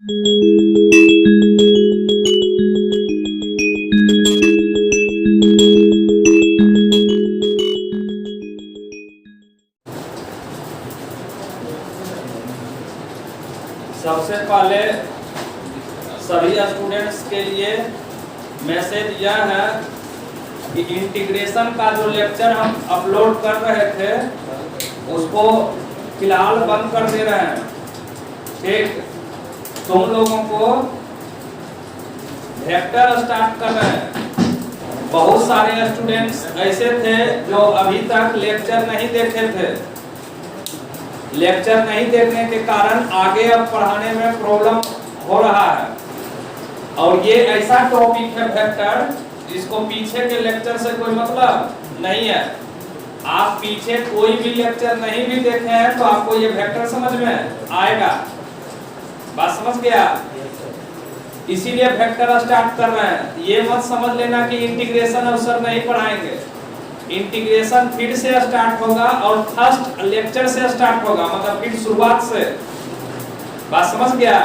सबसे पहले सभी स्टूडेंट्स के लिए मैसेज यह है कि इंटीग्रेशन का जो लेक्चर हम अपलोड कर रहे थे उसको फिलहाल बंद कर दे रहे हैं। ठीक, तुम लोगों को वेक्टर स्टार्ट कर रहे हैं। बहुत सारे स्टूडेंट्स ऐसे थे जो अभी तक लेक्चर नहीं देखे थे। लेक्चर नहीं देखने के कारण आगे अब पढ़ाने में प्रॉब्लम हो रहा है। और ये ऐसा टॉपिक है वेक्टर, जिसको पीछे के लेक्चर से कोई मतलब नहीं है। आप पीछे कोई भी लेक्चर नहीं भी देखे हैं तो आपको ये वेक्टर समझ में आएगा। बात समझ गया? इसीलिए वेक्टर स्टार्ट कर रहे हैं। ये मत समझ लेना कि इंटीग्रेशन अब सर नहीं पढ़ाएंगे। इंटीग्रेशन फिर से स्टार्ट होगा और फर्स्ट लेक्चर से स्टार्ट होगा, मतलब फिर शुरुआत से। बात समझ गया?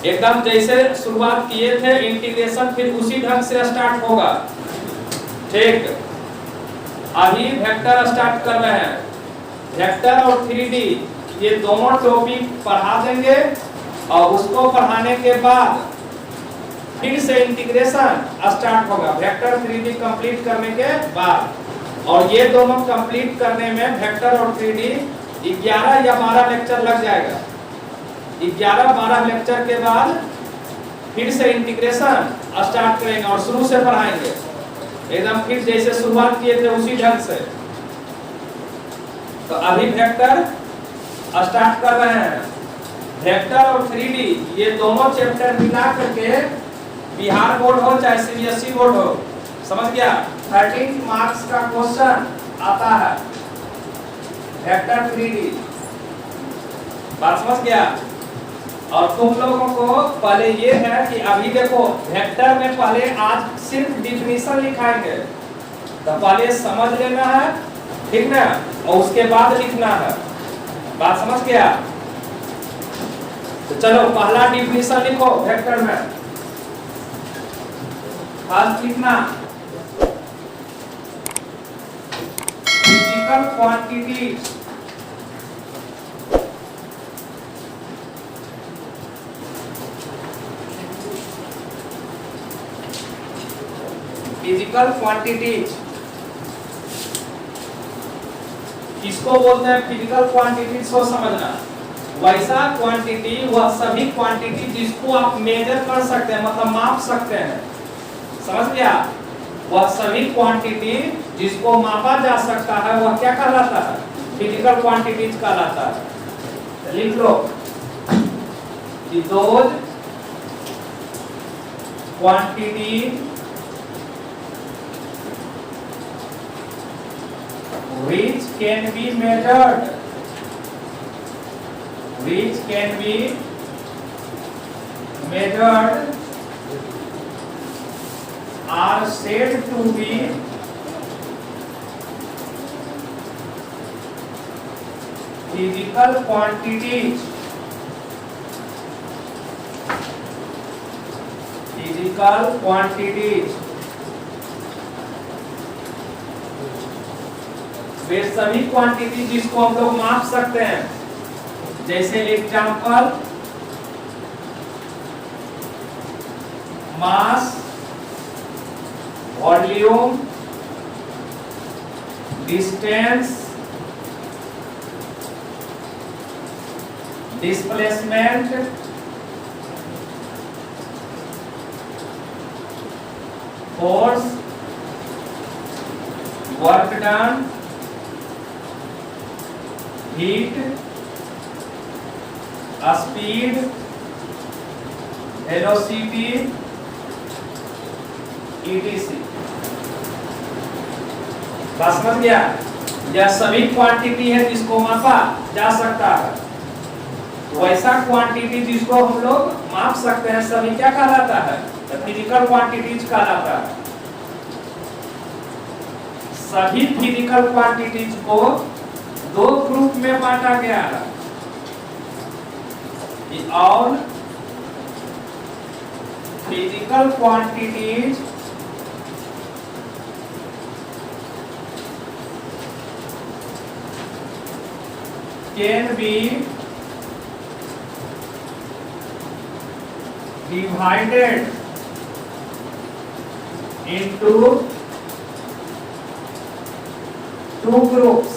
एकदम जैसे शुरुआत किए थे इंटीग्रेशन फिर उसी ढंग से स्टार्ट होगा। ठीक, अभी वेक्टर स्टार्ट कर रहे हैं। वेक्टर और 3D ये दोनों टॉपिक पढ़ा देंगे और उसको पढ़ाने के बाद फिर से इंटीग्रेशन स्टार्ट होगा वेक्टर 3D कंप्लीट करने के बाद। और ये दोनों कंप्लीट करने में वेक्टर और 3D 11 या 12 लेक्चर लग जाएगा। 11-12 लेक्चर के बाद फिर से इंटीग्रेशन स्टार्ट करेंगे और शुरू से पढ़ाएंगे, एकदम फिर जैसे शुरुआत किए थे उसी ढंग से। तो अभी वेक्टर स्टार्ट कर रहे हैं। वेक्टर और 3D ये दोनों चैप्टर मिला करके बिहार बोर्ड हो चाहे CBSE बोर्ड हो, समझ गया, 13 मार्क्स का क्वेश्चन आता है वेक्टर 3D। बात समझ गया? और तुम लोगों को पहले ये है कि अभी देखो वेक्टर में पहले आज सिर्फ डिफिनीशन लिखाएंगे, तो पहले समझ लेना है, ठीक ना, और उसके बाद लिखना है। बात समझ गया? तो चलो पहला डिफिनीशन लिखो वेक्टर में। फर्स्ट लिखना फिजिकल क्वांटिटी। फिजिकल क्वांटिटीज किसको बोलते हैं? फिजिकल क्वांटिटीज को समझना। वैसा क्वांटिटी वह सभी क्वांटिटी जिसको आप मेजर कर सकते हैं, मतलब माप सकते हैं। समझ गया? वह सभी क्वांटिटी जिसको मापा जा सकता है वह क्या कहलाता है? फिजिकल क्वांटिटीज कहलाता है। लिख लो कि those quantity which can be measured, which can be measured are said to be physical quantities. Physical quantities वे सभी क्वांटिटी जिसको हम लोग माप सकते हैं। जैसे example mass, volume, distance, displacement, force, work done, heat, speed, velocity, ETC। बात समझ गया? यह सभी क्वांटिटी है जिसको मापा जा सकता है। वैसा क्वांटिटी जिसको हम लोग माप सकते हैं सभी क्या कहलाता है? फिजिकल क्वांटिटीज कहलाता है। सभी फिजिकल क्वांटिटीज को दो ग्रुप में बांटा गया है, all physical quantities can be divided into two groups।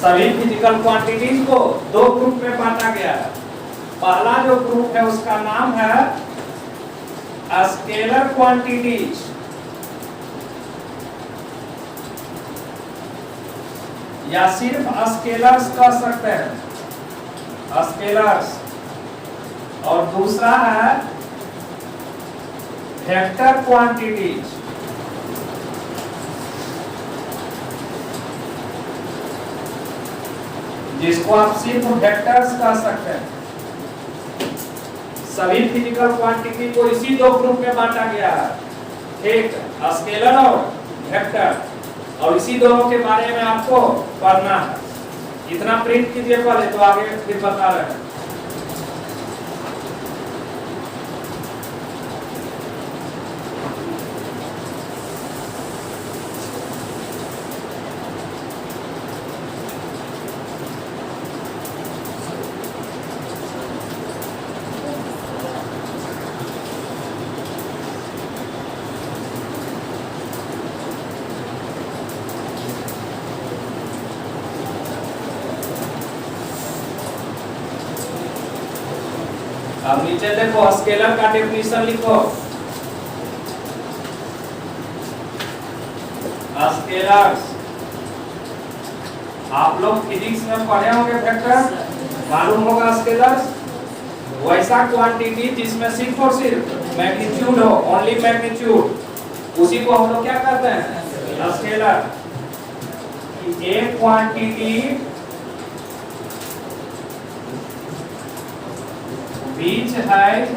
सभी फिजिकल क्वांटिटीज को दो ग्रुप में बांटा गया है। पहला जो ग्रुप है उसका नाम है स्केलर क्वांटिटीज, या सिर्फ स्केलर्स कह सकते हैं, स्केलर्स। और दूसरा है वेक्टर क्वांटिटीज, जिसको आप सिर्फ वेक्टर्स कह सकते हैं। सभी फिजिकल क्वांटिटी को इसी दो ग्रुप में बांटा गया है, ठीक, स्केलर और वेक्टर, और इसी दोनों के बारे में आपको पढ़ना है। इतना प्रिंट कीजिए पहले, तो आगे फिर बता रहे हैं। अब नीचे देखो, स्केलर का डेफिनेशन लिखो। स्केलर्स, आप लोग फिजिक्स में पढ़े होंगे वेक्टर, मालूम होगा स्केलर्स, वैसा क्वांटिटी जिसमें सिर्फ और सिर्फ मैग्नीट्यूड हो, ओनली मैग्नीट्यूड, उसी को हम लोग क्या कहते हैं, स्केलर। एक quantity which has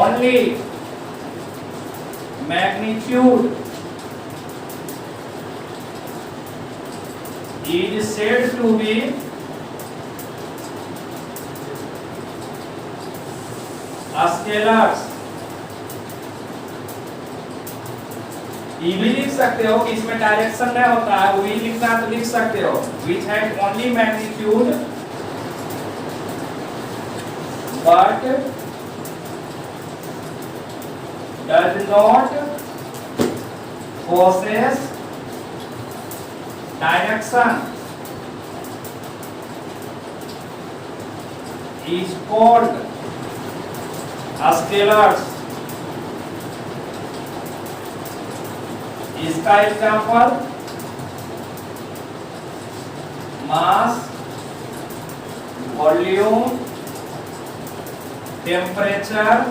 only magnitude is said to be scalars। ये भी लिख सकते हो कि इसमें डायरेक्शन नहीं होता है, वही लिखना तो लिख सकते हो, which has only magnitude but does not possess direction is called scalars। इसका example mass, volume, temperature,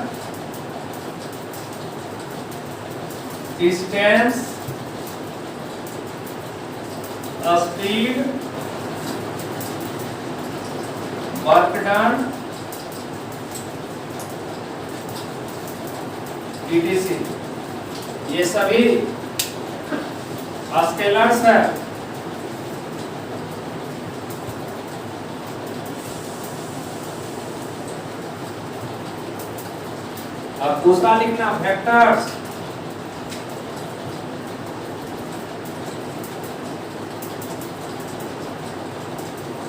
distance, speed, work done, etc, ये सभी स्केलर्स है। अब दूसरा लिखना वेक्टर्स।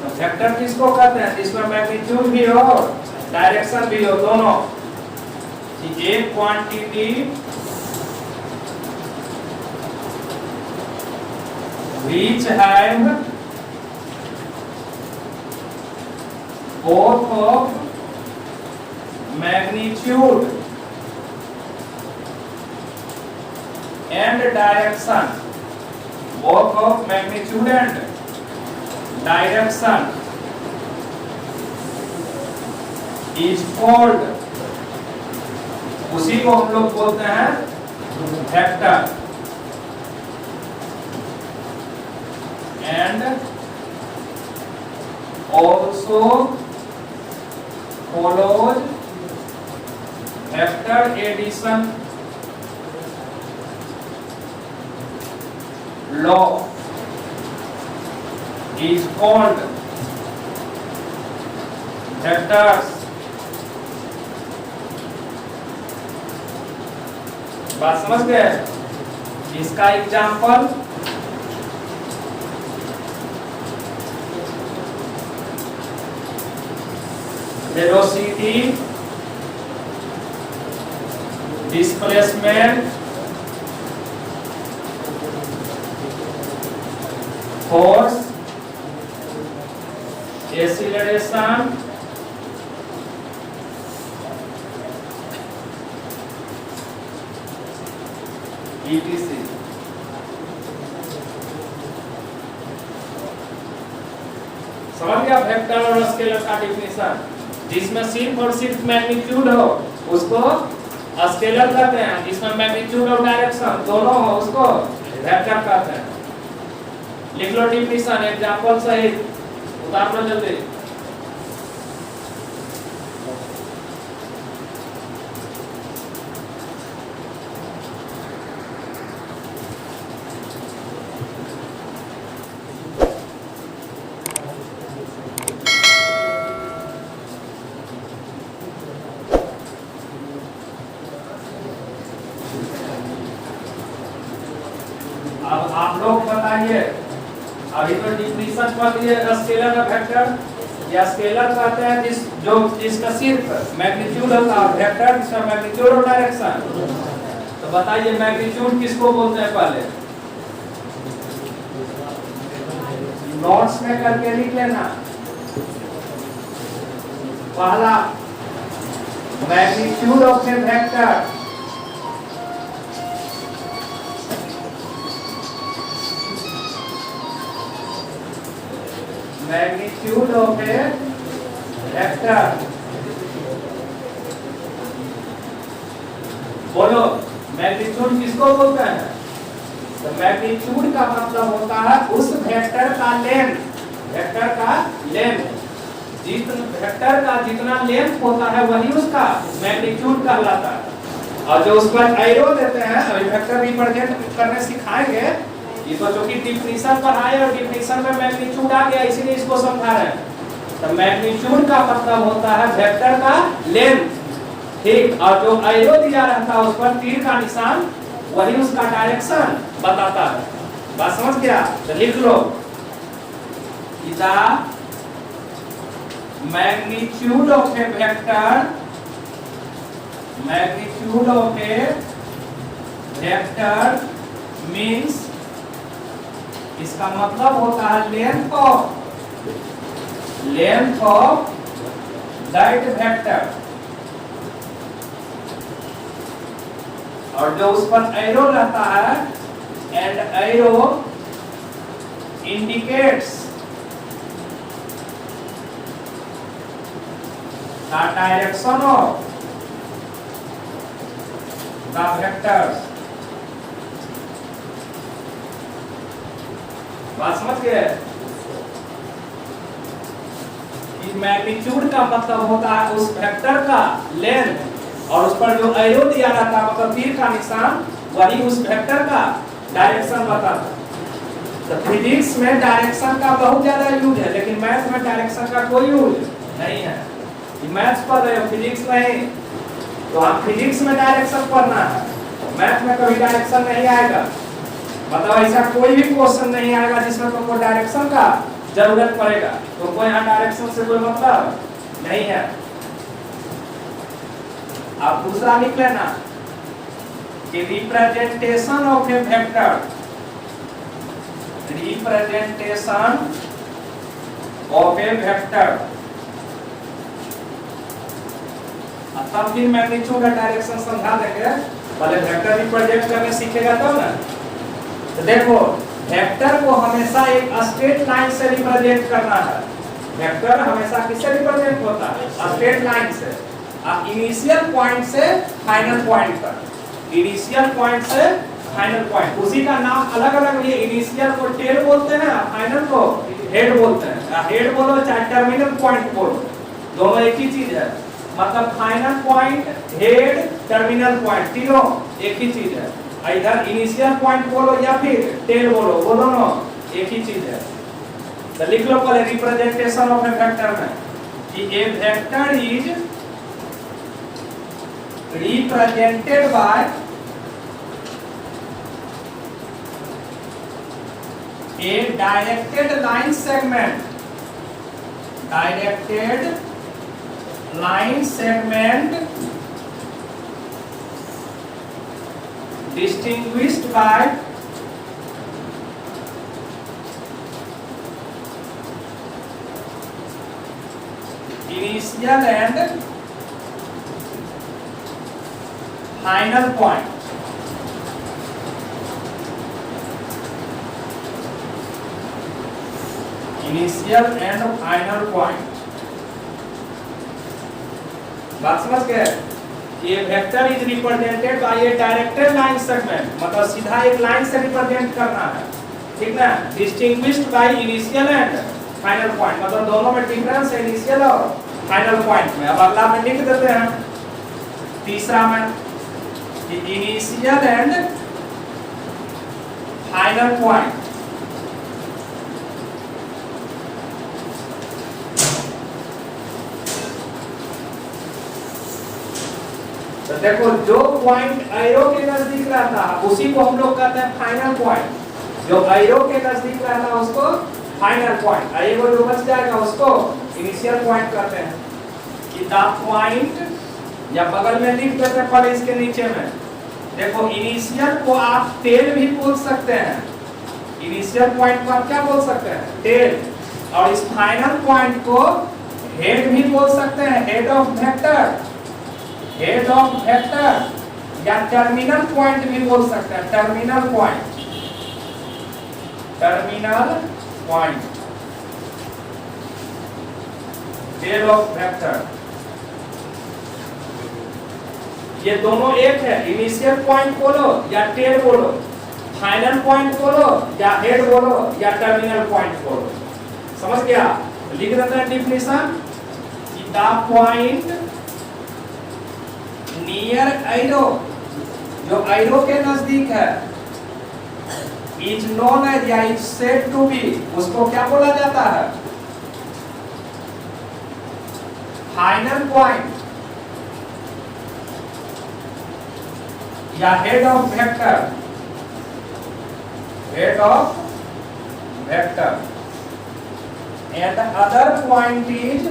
तो वेक्टर किसको कहते हैं, जिसमें मैग्नीट्यूड भी हो, डायरेक्शन भी हो, दोनों। एक quantity which have both of magnitude and direction, both of magnitude and direction is called, उसी को हम लोग बोलते हैं vector. And also follows vector addition law is called vectors. बात समझ गए? इसका example velocity, displacement, force, acceleration, etc। समझ गया वेक्टर और स्केलर का डिफिनेशन? जिसमें सिर्फ और सिर्फ मैग्नीट्यूड हो उसको स्केलर कहते हैं, जिसमें मैग्नीट्यूड और डायरेक्शन दोनों हो उसको वेक्टर कहते हैं। लिख लो डिफिनेशन एग्जांपल सहित, उतार लो जल्दी। अब आप लोग बताइए, अभी तो डिफिनेशन पढ़ लिए स्केलर और वेक्टर। या स्केलर कहते हैं जिसका सिर्फ मैग्नीट्यूड होता है, वेक्टर जिसका मैग्नीट्यूड और डायरेक्शन। तो बताइए मैग्नीट्यूड किसको बोलते हैं? पहले नोट्स में करके लिख लेना। पहला magnitude of a vector magnitude of a vector. बोलो मैग्नीट्यूड किसको बोलते हैं? तो मैग्नीट्यूड का मतलब होता है उस वेक्टर का लेंथ, वेक्टर का लेंथ, वेक्टर का जितना लेंथ होता है वही उसका मैग्नीट्यूड कहलाता है। और जो उस पर एरो देते हैं, अभी वेक्टर रिप्रेजेंट करने सिखाएंगे। ये तो जो कि डिफिनेशन पढ़ाए और डिफिनेशन में मैग्नीट्यूड आ गया, इसीलिए इसको समझा रहे हैं। तो मैग्नीट्यूड का मतलब होता है वेक्टर का लेंथ, ठीक। और जो एरो दिया रहता है उस पर तीर का निशान, वही उसका डायरेक्शन बताता है। बात समझ गया? तो लिख लो the magnitude of a vector, magnitude of a vector means, इसका मतलब होता है लेंथ ऑफ दैट वेक्टर। और जो उस पर एरो रहता है, and arrow indicates the direction of the vectors. बात समझ गए? मैग्नीट्यूड का मतलब होता है उस वेक्टर का लेंथ, और उस पर जो एरो दिया रहता है मतलब तीर का निशान, वही उस वेक्टर का डायरेक्शन बताता है। तो फिजिक्स में डायरेक्शन का बहुत ज्यादा यूज है, लेकिन मैथ में डायरेक्शन का कोई यूज नहीं है। मैथ्स पढ़ रहे हो, फिजिक्स नहीं, तो आप फिजिक्स में डायरेक्शन पढ़ना है, मैथ में कभी डायरेक्शन नहीं आएगा। मतलब ऐसा कोई भी क्वेश्चन नहीं आएगा जिसमें तुमको डायरेक्शन का जरूरत पड़ेगा। तुमको यहाँ डायरेक्शन से कोई मतलब नहीं है। आप दूसरा लिख लेना कि representation of a vector, representation of a vector. तब फिर मैग्नीट्यूड का डायरेक्शन समझा देंगे, पहले वेक्टर रिप्रेजेंट करने सीखेगा तब ना। तो देखो वेक्टर को हमेशा एक स्ट्रेट लाइन से रिप्रेजेंट करना है। वेक्टर हमेशा किससे रिप्रेजेंट होता है? स्ट्रेट लाइन से। इनिशियल पॉइंट से फाइनल पॉइंट तक, इनिशियल पॉइंट से फाइनल पॉइंट, उसी का नाम अलग अलग है। इनिशियल को टेल बोलते हैं, फाइनल को हेड बोलते हैं। हेड बोलो चाहे टर्मिनल पॉइंट बोलो, दोनों एक ही चीज है। मतलब final point, head, terminal point तीनों एक ही चीज है। इधर इनिशियल पॉइंट बोलो या फिर टेल बोलो, वो दोनों एक ही चीज है। तो लिख लो पहले रिप्रेजेंटेशन ऑफ ए वेक्टर में कि a vector is represented by a directed line segment, distinguished by initial and final point. Initial and final point. बात समझ गए? ये vector is represented by A directed line segment, मतलब सीधा एक line से रिप्रेजेंट करना है, ठीक ना? Distinguished by initial and final point, मतलब दोनों में डिफरेंस है इनिशियल और फाइनल पॉइंट में। अब अगला में लिख देते हैं तीसरा में इनिशियल एंड फाइनल पॉइंट। तो देखो जो पॉइंट एरो के नजदीक रहता है उसी को हम लोग कहते हैं फाइनल पॉइंट। जो एरो के नजदीक रहता है उसको फाइनल पॉइंट, एरो जो बच जाएगा उसको इनिशियल पॉइंट कहते हैं। कि द पॉइंट, या बगल में लिख देते हैं पहले इसके नीचे में, देखो इनिशियल को आप टेल भी बोल सकते हैं, इनिशियल पॉइंट को आप क्या बोल सकते हैं? टेल। और इस फाइनल पॉइंट को हेड भी बोल सकते हैं, head of vector, head of vector, या टर्मिनल पॉइंट भी बोल सकते हैं, terminal point, terminal point, tail of vector. ये दोनों एक है, इनिशियल पॉइंट बोलो या टेल बोलो, फाइनल पॉइंट बोलो या हेड बोलो या टर्मिनल पॉइंट बोलो। समझ गया? लिख देते हैं definition, the point near arrow, जो एरो के नजदीक है, इज नोन एज या इज सेड टू बी, उसको क्या बोला जाता है? फाइनल पॉइंट या head of vector, head of vector. And other point is,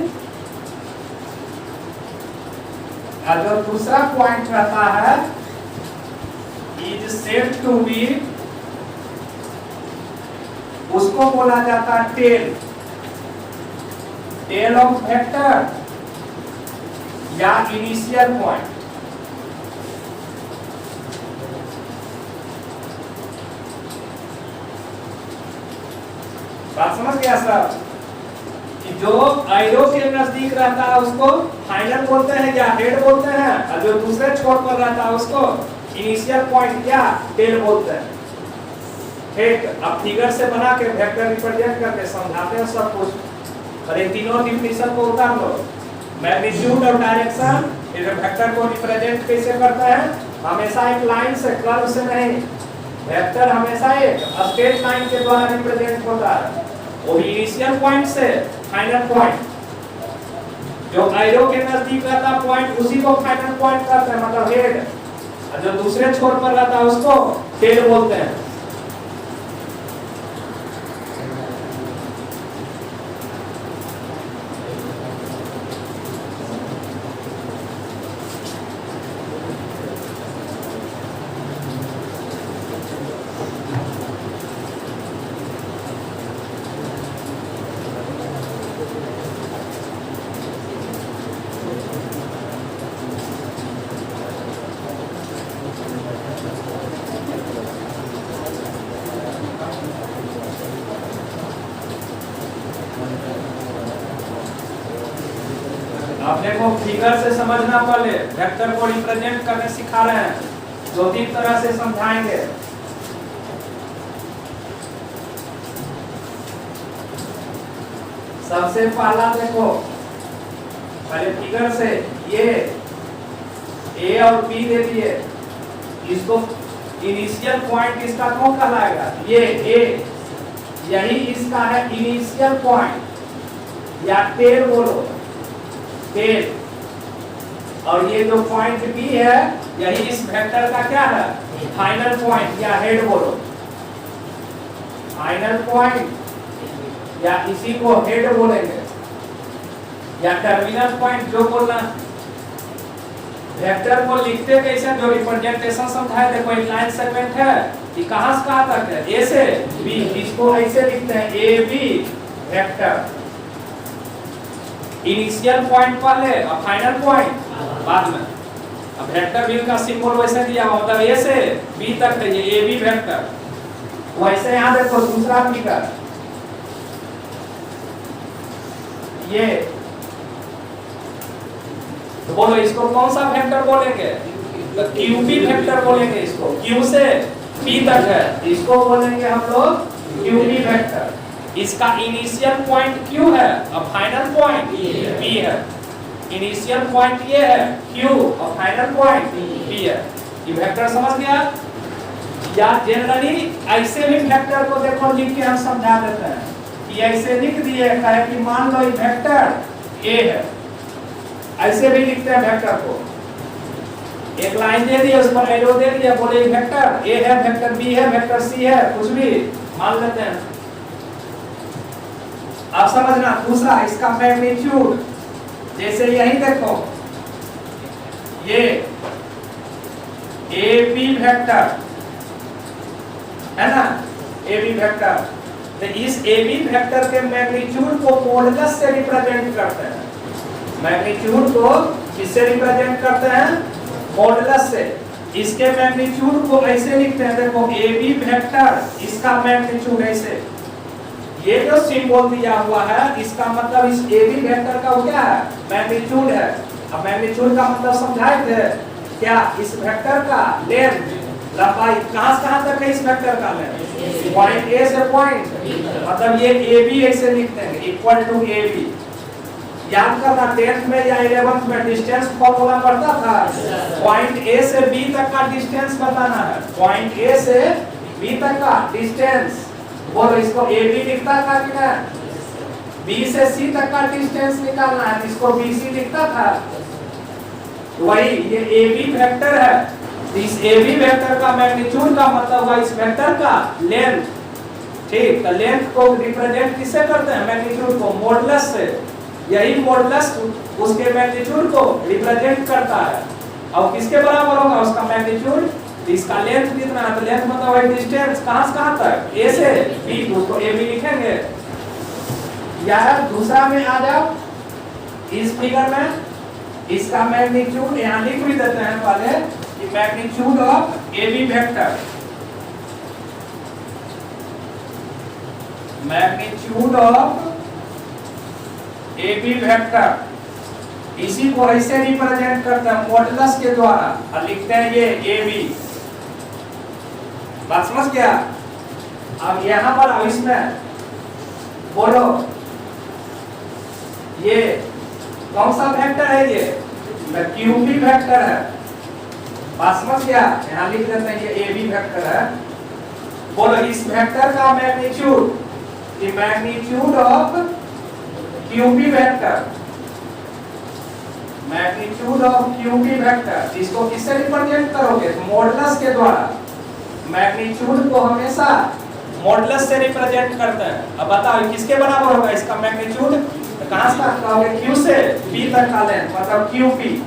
जो दूसरा पॉइंट रहता है, इज सेड टू बी, उसको बोला जाता है टेल, टेल ऑफ वेक्टर या इनिशियल पॉइंट। बात समझ गया सर? कि जो एरो के नजदीक रहता है उसको फाइनल बोलते हैं या हेड बोलते हैं, और जो दूसरे छोर पर रहता है उसको इनिशियल पॉइंट या टेल बोलते हैं। ठीक, अब फिगर से बना के वेक्टर रिप्रेजेंट करके समझाते हैं सब कुछ। और ये तीनों डिफिनेशन को उतार लो, मैग्नीट्यूड और डायरेक्शन, ये वेक्टर को रिप्रेजेंट कैसे करता है? हमेशा एक लाइन से, कर्व से नहीं। वेक्टर हमेशा एक स्ट्रेट लाइन के द्वारा रिप्रेजेंट होता है, वो भी इनिशियल पॉइंट से फाइनल पॉइंट। जो एरो के नजदीक रहता पॉइंट उसी को फाइनल पॉइंट कहते हैं, मतलब हेड, और जो दूसरे छोर पर रहता है उसको टेल बोलते हैं। अपने को फिगर से समझना, पहले वेक्टर को रिप्रेजेंट करने सिखा रहे हैं, दो तीन तरह से समझाएंगे। सबसे पहला देखो, पहले फिगर से ये ए और बी दे दिए, इसको इनिशियल पॉइंट इसका कौन कहलाएगा? ये ए, यही इसका है इनिशियल पॉइंट या टेल बोलो। टेल, और ये जो पॉइंट बी है यही इस वेक्टर का क्या है, फाइनल पॉइंट या हेड बोलो, फाइनल पॉइंट या इसी को हेड बोलेंगे या टर्मिनल पॉइंट जो बोलना। वेक्टर को लिखते कैसे, जो रिप्रेजेंटेशन समझाए, देखो एक लाइन सेगमेंट है, ये कहां से कहां तक है, ए से बी, इसको ऐसे लिखते हैं A B vector, initial point पहले और फाइनल पॉइंट बाद में। अब वेक्टर भी का सिंबल वैसे दिया हुआ, मतलब ए से बी तक है, ये ए बी वेक्टर। वैसे यहां देखो दूसरा फिगर, ये तो बोलो इसको कौन सा वेक्टर बोलेंगे, तो क्यूबी वेक्टर बोलेंगे इसको, क्यू से पी तक है, इसको बोलेंगे हम लोग क्यूबी वेक्टर। इसका इनिशियल पॉइंट क्यू है और फाइनल पॉइंट पी है। इनिशियल पॉइंट ये है क्यू और फाइनल पॉइंट पी है। ये वेक्टर समझ गया? या जनरली ऐसे भी वेक्टर को देखो लिख के हम समझा देते हैं कि ऐसे लिख दिए कहे कि मान लो ये वेक्टर ए है, ऐसे भी लिखते हैं वेक्टर को, एक लाइन दे दी उस पर एरो दे दिया, बोले वेक्टर ए है, वेक्टर बी है, वेक्टर सी है, कुछ भी मान लेते हैं। अब समझना दूसरा, इसका मैग्नीट्यूड, जैसे यही देखो ये ए बी वेक्टर है ना, ए बी वेक्टर, तो इस ए बी वेक्टर के मैग्नीट्यूड को मॉडुलस से रिप्रेजेंट करते हैं। मैग्नीट्यूड को किससे रिप्रेजेंट करते हैं, मॉडुलस से। इसके मैग्नीट्यूड को ऐसे लिखते हैं, देखो ए बी वेक्टर, इसका मैग्नीट्यूड ऐसे, ये जो सिंबल दिया हुआ है इसका मतलब इस ए बी वेक्टर का क्या है, मैग्नीट्यूड है। अब मैग्नीट्यूड का मतलब समझाए थे क्या, इस वेक्टर का लेंथ, लंबाई कहां से कहां तक है इस वेक्टर का लेंथ, पॉइंट ए से पॉइंट, मतलब ये ए बी ऐसे लिखते हैं इक्वल टू ए बी। याद करना 10th में या 11th में डिस्टेंस फॉर्मूला पढ़ता था, पॉइंट ए से बी तक का डिस्टेंस बताना है, पॉइंट ए से बी तक का डिस्टेंस, बोलो इसको ए बी लिखता था कि ना, बी से सी तक का डिस्टेंस निकालना है, इसको बी सी लिखता था। वही ये ए बी वेक्टर है, इस ए बी वेक्टर का मैग्नीट्यूड का मतलब हुआ इस वेक्टर का लेंथ, ठीक। तो लेंथ को रिप्रेजेंट किससे करते हैं, मैग्नीट्यूड को, मॉडुलस से। यही मॉडुलस उसके मैग्नीट्यूड को रिप्रेजेंट करता है, और किसके बराबर होगा उसका मैग्नीट्यूड, इसका लेंथ कितना है, तो लेंथ मतलब है डिस्टेंस कहां से कहां तक, ए से बी, उसको ए बी लिखेंगे। यार दूसरा में आ जाओ, इस फिगर में इसका मैग्नीट्यूड यहां लिख भी देते हैं पहले कि magnitude of A B vector, magnitude of A B vector, इसी को ऐसे रिप्रेजेंट करते हैं मॉडुलस के द्वारा, और लिखते हैं ये ए बी। बात समझ गया? अब यहां पर अब इसमें बोलो ये कौन सा वेक्टर है, ये क्यूबी वेक्टर है। बात समझ गया? यहां लिख देते हैं ये ए बी वेक्टर है। बोलो इस वेक्टर का magnitude, the magnitude of Q B vector, magnitude of Q B vector, इसको किससे रिप्रेजेंट करोगे, मॉडुलस के द्वारा। मैग्नीट्यूड को हमेशा मॉडुलस से रिप्रेजेंट करते हैं। अब बताओ किसके बराबर होगा इसका मैग्नीट्यूड, तो कहां से कहोगे, क्यू से बी तक का लेंथ, मतलब क्यू पी।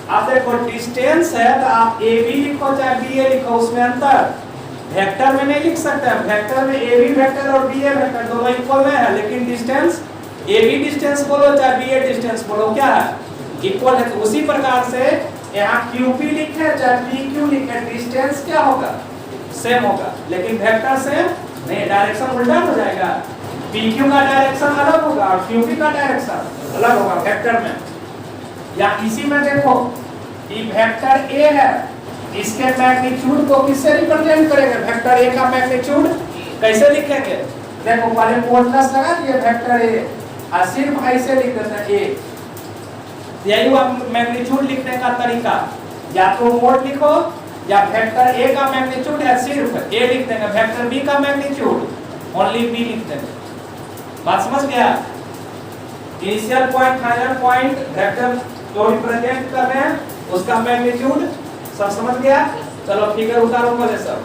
आप देखो डिस्टेंस है तो आप ए बी लिखो चाहे बी ए लिखो, उसमें अंतर वेक्टर में नहीं लिख सकते हैं। वेक्टर में ए बी वेक्टर और बी ए वेक्टर दोनों इक्वल में है, लेकिन डिस्टेंस ए बी डिस्टेंस बोलो चाहे बी ए डिस्टेंस बोलो क्या है, इक्वल है। तो उसी प्रकार से यहाँ क्यू पी लिखे चाहे पी क्यू लिखे, डिस्टेंस क्या होगा, सेम होगा, लेकिन वेक्टर से नहीं, डायरेक्शन उल्टा हो जाएगा। पी क्यू का डायरेक्शन अलग होगा और क्यू पी का डायरेक्शन अलग होगा वेक्टर में। या इसी में देखो ये वेक्टर ए है, इसके मैग्नीट्यूड को किससे रिप्रेजेंट करेंगे, वेक्टर ए का मैग्नीट्यूड कैसे लिखेंगे, देखो पहले मॉडुलस लगा दिए वेक्टर ए, और सिर्फ ऐसे लिख देते हैं ए। यही हुआ मैग्नीट्यूड लिखने का तरीका, या तो मोड लिखो या वेक्टर ए का मैग्नीट्यूड है सिर्फ ए लिख देंगे, वेक्टर बी का मैग्नीट्यूड ओनली बी लिख देंगे। बात समझ गया? Initial point final point vector जो रिप्रेजेंट कर रहे हैं उसका मैग्नीट्यूड सब समझ गया। चलो फिगर उतारो पहले सब।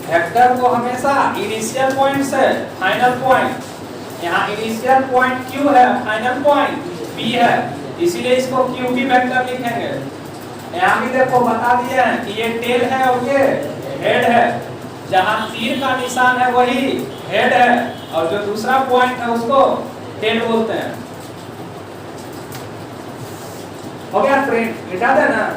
वेक्टर को हमेशा इनिशियल पॉइंट से फाइनल पॉइंट, यहाँ इनिशियल पॉइंट Q है, फाइनल पॉइंट P है, इसीलिए इसको QP वेक्टर लिखेंगे। यहाँ भी देखो बता दिए हैं कि ये टेल है और ये हेड है, जहाँ तीर का निशान है वही हेड है और जो दूसरा पॉइंट है उसको टेल बोलते हैं। हो गया फ्रेंड, मिटा देना।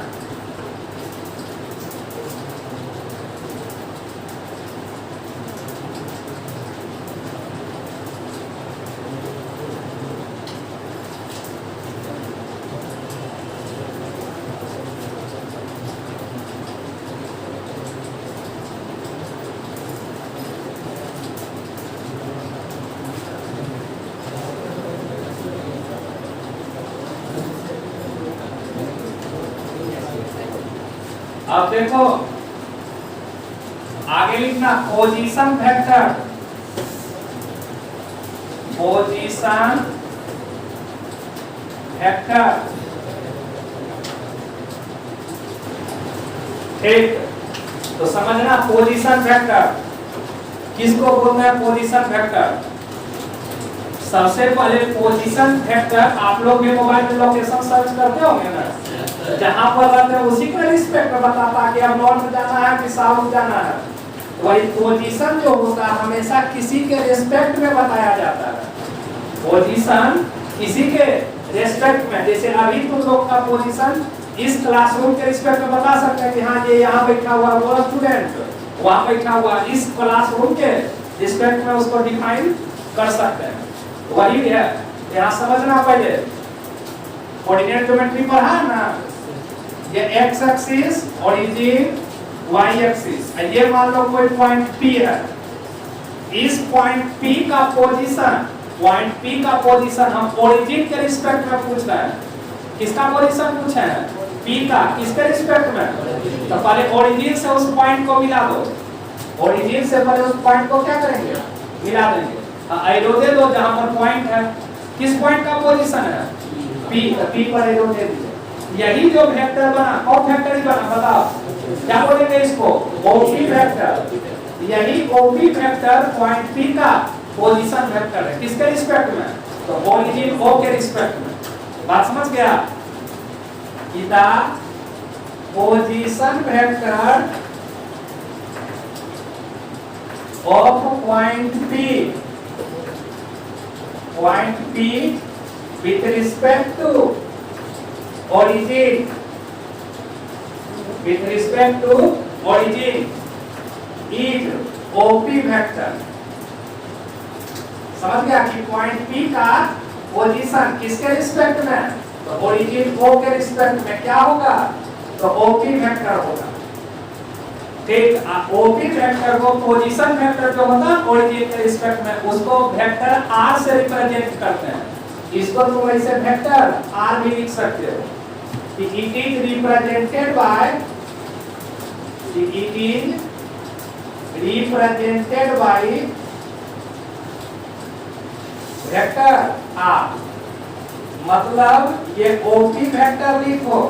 अब देखो आगे लिखना पोजीशन वेक्टर, पोजीशन वेक्टर। ठीक, तो समझना पोजीशन वेक्टर किसको बोलते हैं। पोजीशन वेक्टर सबसे पहले पोजीशन वेक्टर आप लोग भी मोबाइल में लोकेशन सर्च करते होंगे ना, जहां पर रहते हैं उसी के रिस्पेक्ट में बताता है कि अब नॉर्थ जाना है कि साउथ जाना है। वही पोजीशन जो होता है हमेशा किसी के रिस्पेक्ट में बताया जाता है। पोजीशन किसी के रिस्पेक्ट में, जैसे अभी तुम लोग का पोजीशन इस क्लासरूम के रिस्पेक्ट में बता सकते हैं कि हाँ ये यहाँ बैठा हुआ वो स्टूडेंट वहाँ बैठा हुआ, इस क्लासरूम के रिस्पेक्ट में उसको डिफाइन कर सकते हैं। वही है, यहाँ समझना पहले कोऑर्डिनेट ज्योमेट्री पढ़ा है ना, ये x axis origin y axis, ये मान लो कोई पॉइंट P है, इस पॉइंट P का पोजीशन, पॉइंट P का पोजीशन हम ओरिजिन के रिस्पेक्ट में पूछ रहे हैं। किसका पोजीशन पूछे हैं? P का, किसके रिस्पेक्ट में? तो पहले ओरिजिन से उस पॉइंट को मिला दो, ओरिजिन से पहले उस पॉइंट को क्या करेंगे? मिला देंगे। एरो दे दो जहां पर पॉइंट है, किस पॉइंट का पोजीशन है? P, P पर एरो दे दीजिए। यही जो वेक्टर बना, कौन वेक्टर ही बना बताओ, क्या बोलेंगे इसको? OP vector. यही OP वेक्टर पॉइंट P का पोजीशन वेक्टर है, किसके रिस्पेक्ट में? तो ओरिजिन O के रिस्पेक्ट में। बात समझ गया? इदा position vector of point P, point P with respect to origin, with respect to origin is OP vector। समझ गया कि पॉइंट P का पोजीशन किसके रिस्पेक्ट में? तो ओरिजिन O के रिस्पेक्ट में क्या होगा? तो OP वेक्टर होगा। ठीक, OP वेक्टर को पोजीशन वेक्टर जो होता है ओरिजिन के रिस्पेक्ट में, उसको वेक्टर R से रिप्रेजेंट करते हैं। इसको तुम ऐसे वेक्टर R भी लिख सकते हो कि it is represented by, it is represented by vector R। मतलब ये OP वेक्टर लिखो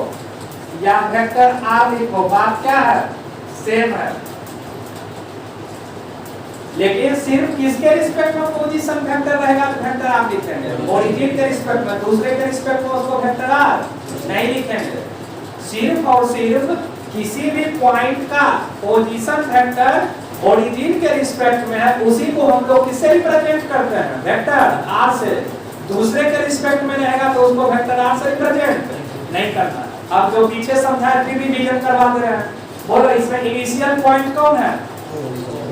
या वेक्टर R लिखो, बात क्या है? सेम है। लेकिन सिर्फ किसके रिस्पेक्ट में पोजीशन वेक्टर रहेगा तो वेक्टर R लिखेंगे, ओरिजिन के रिस्पेक्ट में, दूसरे के रिस्पेक्ट में उसको वेक्टर R नहीं लिखेंगे। सिर्फ और सिर्फ किसी भी पॉइंट का पोजीशन वेक्टर ओरिजिन के रिस्पेक्ट में है, उसी को हम लोग किससे रिप्रेजेंट करते हैं? वेक्टर R से। दूसरे के रिस्पेक्ट में रहेगा तो उसको वेक्टर R से रिप्रेजेंट नहीं करना। अब जो पीछे समझाया फिर भी डिवीजन करवा दे रहे हैं। बोलो इसमें इनिशियल पॉइंट कौन है?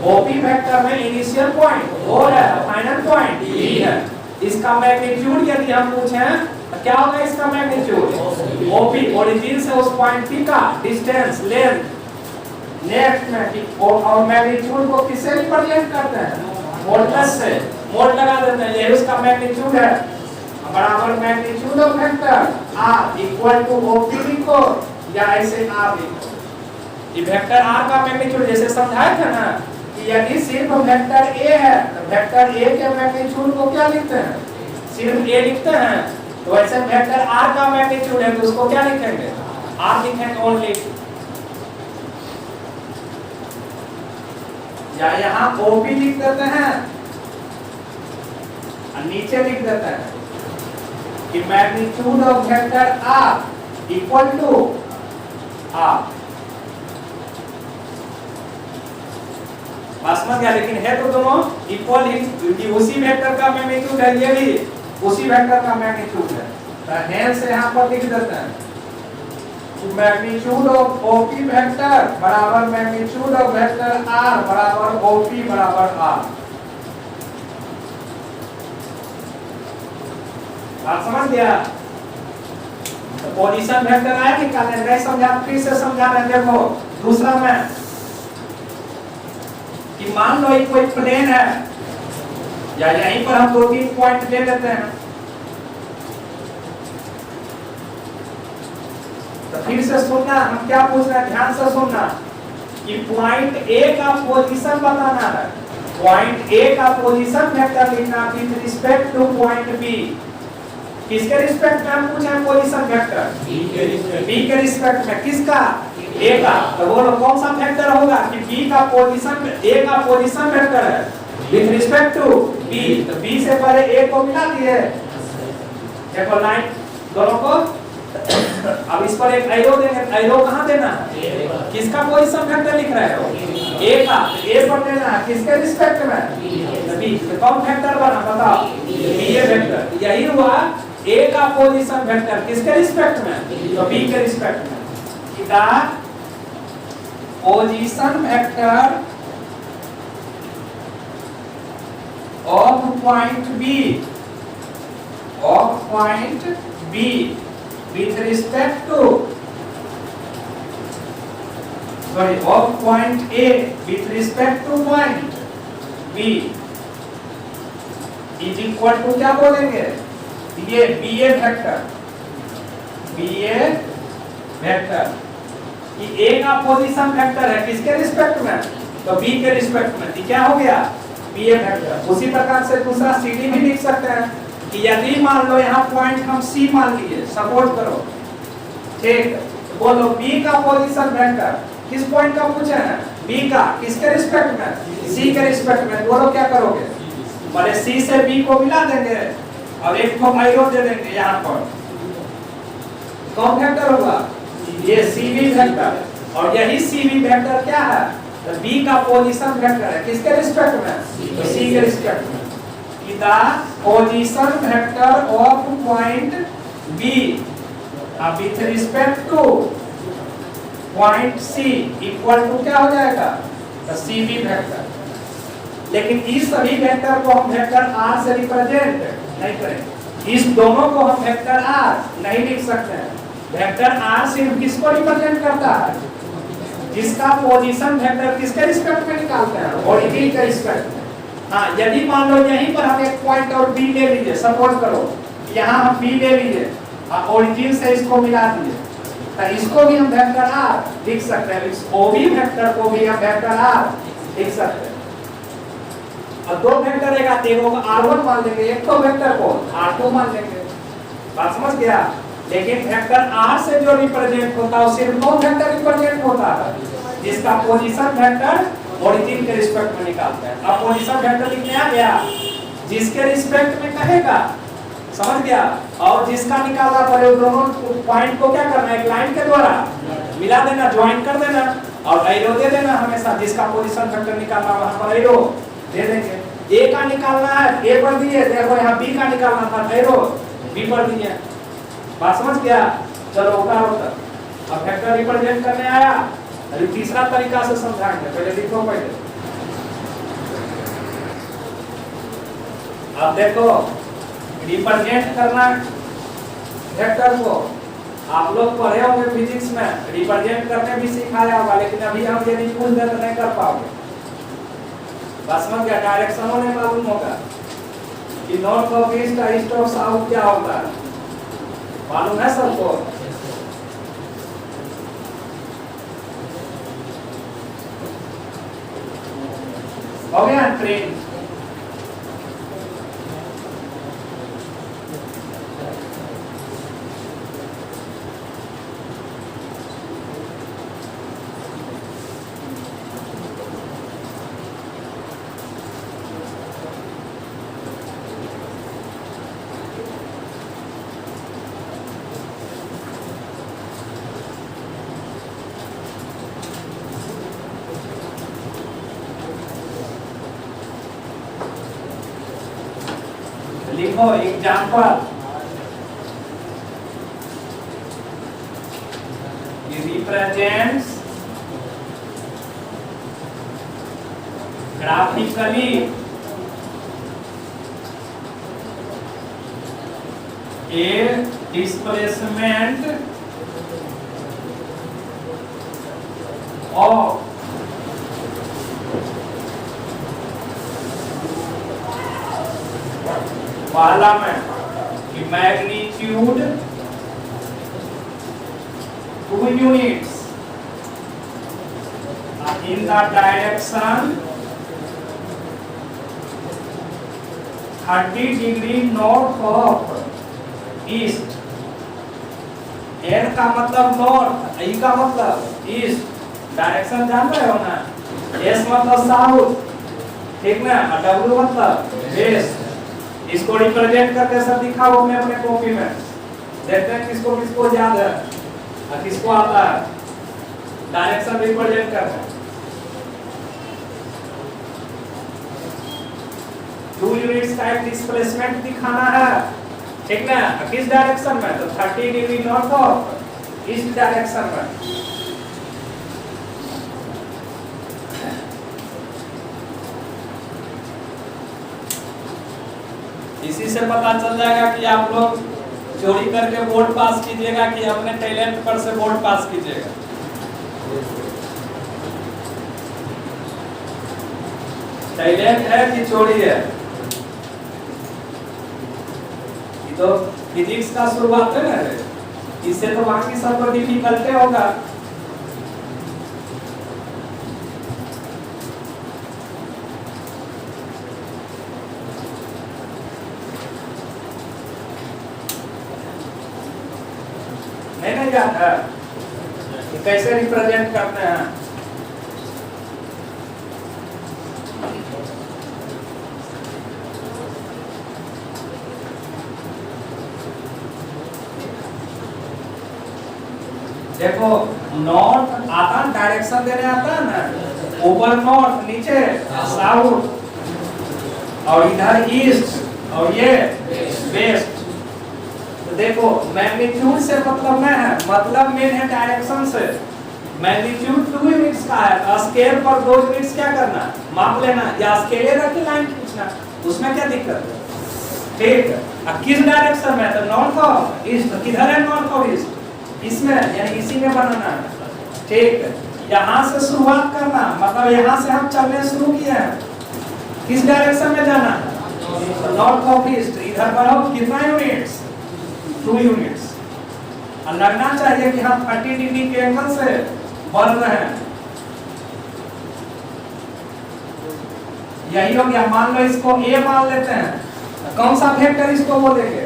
OP वेक्टर में इनिशियल पॉइंट O है, फाइनल पॉइंट P है। इसका मैग्नीट्यूड यदि हम पूछें तो क्या होगा इसका मैग्नीट्यूड? OP, ओरिजिन से उस पॉइंट P का डिस्टेंस, लेंथ। नेक्स्ट में और मैग्नीट्यूड को किससे रिप्रेजेंट करते हैं? मॉडुलस से, मोड लगा देते हैं, ये उसका मैग्नीट्यूड है। बराबर magnitude of vector r equal to OP लिखो या ऐसे r लिखो। ये वेक्टर r का मैग्नीट्यूड जैसे समझाया था ना कि यदि सिर्फ वेक्टर a है तो वेक्टर a के मैग्नीट्यूड को क्या लिखते हैं, सिर्फ a लिखते हैं। तो ऐसे वेक्टर r का मैग्नीट्यूड है तो उसको क्या लिखेंगे, r लिखेंगे ओनली। या यहाँ OP लिख देते हैं और नीचे लिख देते हैं कि magnitude of vector r equal to r। बात समझ गया, लेकिन है तो दोनों इक्वल ही, क्योंकि उसी वेक्टर का मैग्नीट्यूड है, ये भी उसी वेक्टर का मैग्नीट्यूड है। तो हेंस यहाँ पर लिख देते हैं मैग्नीट्यूड ऑफ OP वेक्टर बराबर मैग्नीट्यूड ऑफ वेक्टर r बराबर OP बराबर r। बात समझ गया। तो पोजीशन वेक्टर आया निकालने, नहीं समझा फिर से समझा रहे। देखो दूसरा में कि मान लो ये कोई प्लेन है, या यहीं पर हम 2-3 पॉइंट ले लेते हैं। तो फिर से सुनना, हम क्या पूछ रहे हैं, ध्यान से सुनना कि पॉइंट A का पोजीशन बताना है। पॉइंट A का पोजीशन वेक्टर लिखना with respect two point B। किसके रिस्पेक्ट में हम पूछे हैं पोजीशन वेक्टर, B के रिस्पेक्ट में। किसका, A का। तो बोलो कौन सा वेक्टर होगा कि B का पोजीशन, A का पोजीशन वेक्टर है विद रिस्पेक्ट टू B। तो B से पहले A को मिला दिए, देखो लाइन दोनों को। अब इस पर एक एरो देंगे, एरो कहाँ देना है, किसका पोजीशन वेक्टर लिख रहे हो, A का। A पर देना है किसके रिस्पेक्ट में, B। तो कौन वेक्टर बना बताओ, B वेक्टर। यही हुआ A का पोजीशन वेक्टर किसके रिस्पेक्ट में, तो B के रिस्पेक्ट में। The position vector of point B, of point B with respect to, sorry, of point A with respect to point B is equal to क्या बोलेंगे, ये BA वेक्टर, BA वेक्टर कि A का position vector है किसके respect में, तो B के रिस्पेक्ट में। तो क्या हो गया, BA वेक्टर। उसी प्रकार से दूसरा CD भी लिख सकते हैं कि यदि मान लो यहाँ पॉइंट हम C मान लिए, सपोर्ट करो, ठीक। बोलो B का पोजीशन वेक्टर किस पॉइंट का पूछे हैं, B का। किसके रिस्पेक्ट में, C के रिस्पेक्ट में। बोलो क्या करोगे, पहले C से B को मिला देंगे और एक को एरो दे देंगे यहाँ पर। कौन वेक्टर होगा, ये CV वेक्टर। और यही CV वेक्टर क्या है, तो B का पोजीशन वेक्टर है किसके रिस्पेक्ट में, तो C के रिस्पेक्ट में। The position vector of point B with respect to point C equal to क्या हो जाएगा, तो CV वेक्टर। लेकिन इस सभी वेक्टर को हम वेक्टर R से रिप्रेजेंट नहीं करेंगे, इस दोनों को हम वेक्टर R नहीं लिख सकते हैं। वेक्टर R सिर्फ किसको रिप्रेजेंट करता है, जिसका पोजीशन वेक्टर किसके रिस्पेक्ट में निकालते हैं, ओरिजिन के रिस्पेक्ट में। हाँ, यदि मान लो यहीं पर हम एक पॉइंट और B ले लीजिए, सपोज करो यहाँ हम B ले लीजिए और ओरिजिन से इसको मिला दिए, तो इसको भी हम वेक्टर R लिख सकते हैं। इस OB वेक्टर को भी हम वेक्टर R लिख सकते हैं। और दो वेक्टर रहेगा, एक को R1 मान लेंगे, एक को वेक्टर को R2 मान लेंगे। बात समझ गया। लेकिन वेक्टर R से जो रिप्रेजेंट होता है सिर्फ दो वेक्टर रिप्रेजेंट होता है, जिसका पोजीशन वेक्टर ओरिजिन के रिस्पेक्ट में निकालते हैं। अब पोजीशन वेक्टर लिखने आ गया, जिसके रिस्पेक्ट में कहेगा, समझ गया। और जिसका निकाला पड़े दोनों पॉइंट को क्या करना है, एक लाइन के द्वारा मिला देना, ज्वाइन कर देना और एरो दे देना हमेशा। जिसका पोजीशन वेक्टर निकालना वहां पर एरो दे देंगे। A का निकालना है A पर दिए, देखो यहाँ B का निकालना था, एरो B पर दिए। बात समझ गया। चलो उतारो तक। अब वेक्टर रिप्रेजेंट करने आया, अभी तीसरा तरीका से समझाएंगे। पहले लिखो, पहले अब देखो रिप्रेजेंट करना वेक्टर को आप लोग पढ़े होंगे फिजिक्स में, रिप्रेजेंट करने भी सिखाया होगा, लेकिन अभी हम यदि पूछ दे तो नहीं कर पाओगे। बस समझ गया, डायरेक्शनों नहीं मालूम होगा। कि नॉर्थ ऑफ ईस्ट का ईस्ट ऑफ साउथ क्या होता है, मालूम है सबको? हो गया ट्रेन। लिखो example, represents graphically A displacement of पहला में कि magnitude 2 units in the direction 30 degree north of east। n का मतलब नॉर्थ, e का मतलब ईस्ट, डायरेक्शन जान रहे हो ना, s मतलब साउथ, ठीक ना, और w मतलब वेस्ट। इसको रिप्रेजेंट करके सब दिखाओ अपने अपने कॉपी में, देखते हैं किसको किसको याद है और किसको आता है डायरेक्शन रिप्रेजेंट करना। 2 यूनिट्स का एक डिस्प्लेसमेंट दिखाना है, ठीक ना, किस डायरेक्शन में, तो 30 degree north of east direction में। इसी से पता चल जाएगा कि आप लोग चोरी करके वोट पास कीजिएगा कि अपने टैलेंट पर से वोट पास कीजिएगा। टैलेंट है कि चोरी है, ये तो फिजिक्स का शुरुआत है ना, इससे तो बाकी सब तो डिफिकल्ट होगा। नहीं जाता कि कैसे रिप्रेजेंट करते हैं। देखो नॉर्थ आता है, डायरेक्शन देने आता है ना, ऊपर नॉर्थ, नीचे साउथ, और इधर ईस्ट और ये वेस्ट। देखो मैग्नीट्यूड से मतलब नहीं है, मतलब मेन है डायरेक्शन से। मैग्नीट्यूड 2 यूनिट्स का है, स्केल पर 2 यूनिट्स क्या करना, माप लेना, या स्केल रख के लाइन खींचना, उसमें क्या दिक्कत है, ठीक है। अब किस डायरेक्शन में, तो नॉर्थ ऑफ ईस्ट, किधर है नॉर्थ ऑफ ईस्ट, इसमें, यानी इसी में बनाना है, ठीक है। यहाँ से शुरुआत करना, मतलब यहाँ से हम चलने शुरू किए हैं, किस डायरेक्शन में जाना है, नॉर्थ ऑफ ईस्ट। इधर बढ़ो कितना यूनिट्स, 2 यूनिट्स, और लगना चाहिए कि हम 30 डिग्री के एंगल से बढ़ रहे हैं। यही हो गया। मान लो इसको ए मान लेते हैं, कौन सा वेक्टर इसको बोलेंगे,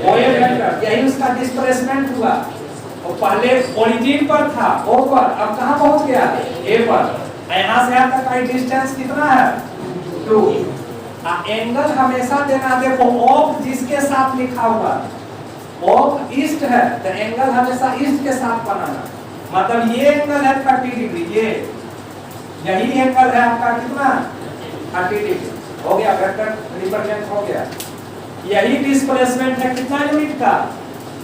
ओए वेक्टर, यही उसका डिस्प्लेसमेंट हुआ। वो पहले ओरिजिन पर था ओ पर, अब कहां पहुंच गया, ए पर। यहां से यहां तक का डिस्टेंस कितना है, 2। एंगल हमेशा देना, देखो ऑफ जिसके साथ लिखा हुआ ऑफ ईस्ट है, तो एंगल हमेशा ईस्ट के साथ बनाना, मतलब ये एंगल है 30 डिग्री, ये यही एंगल है आपका कितना, 30 डिग्री। हो गया, वेक्टर रिप्रेजेंट हो गया। यही डिस्प्लेसमेंट है कितना यूनिट का,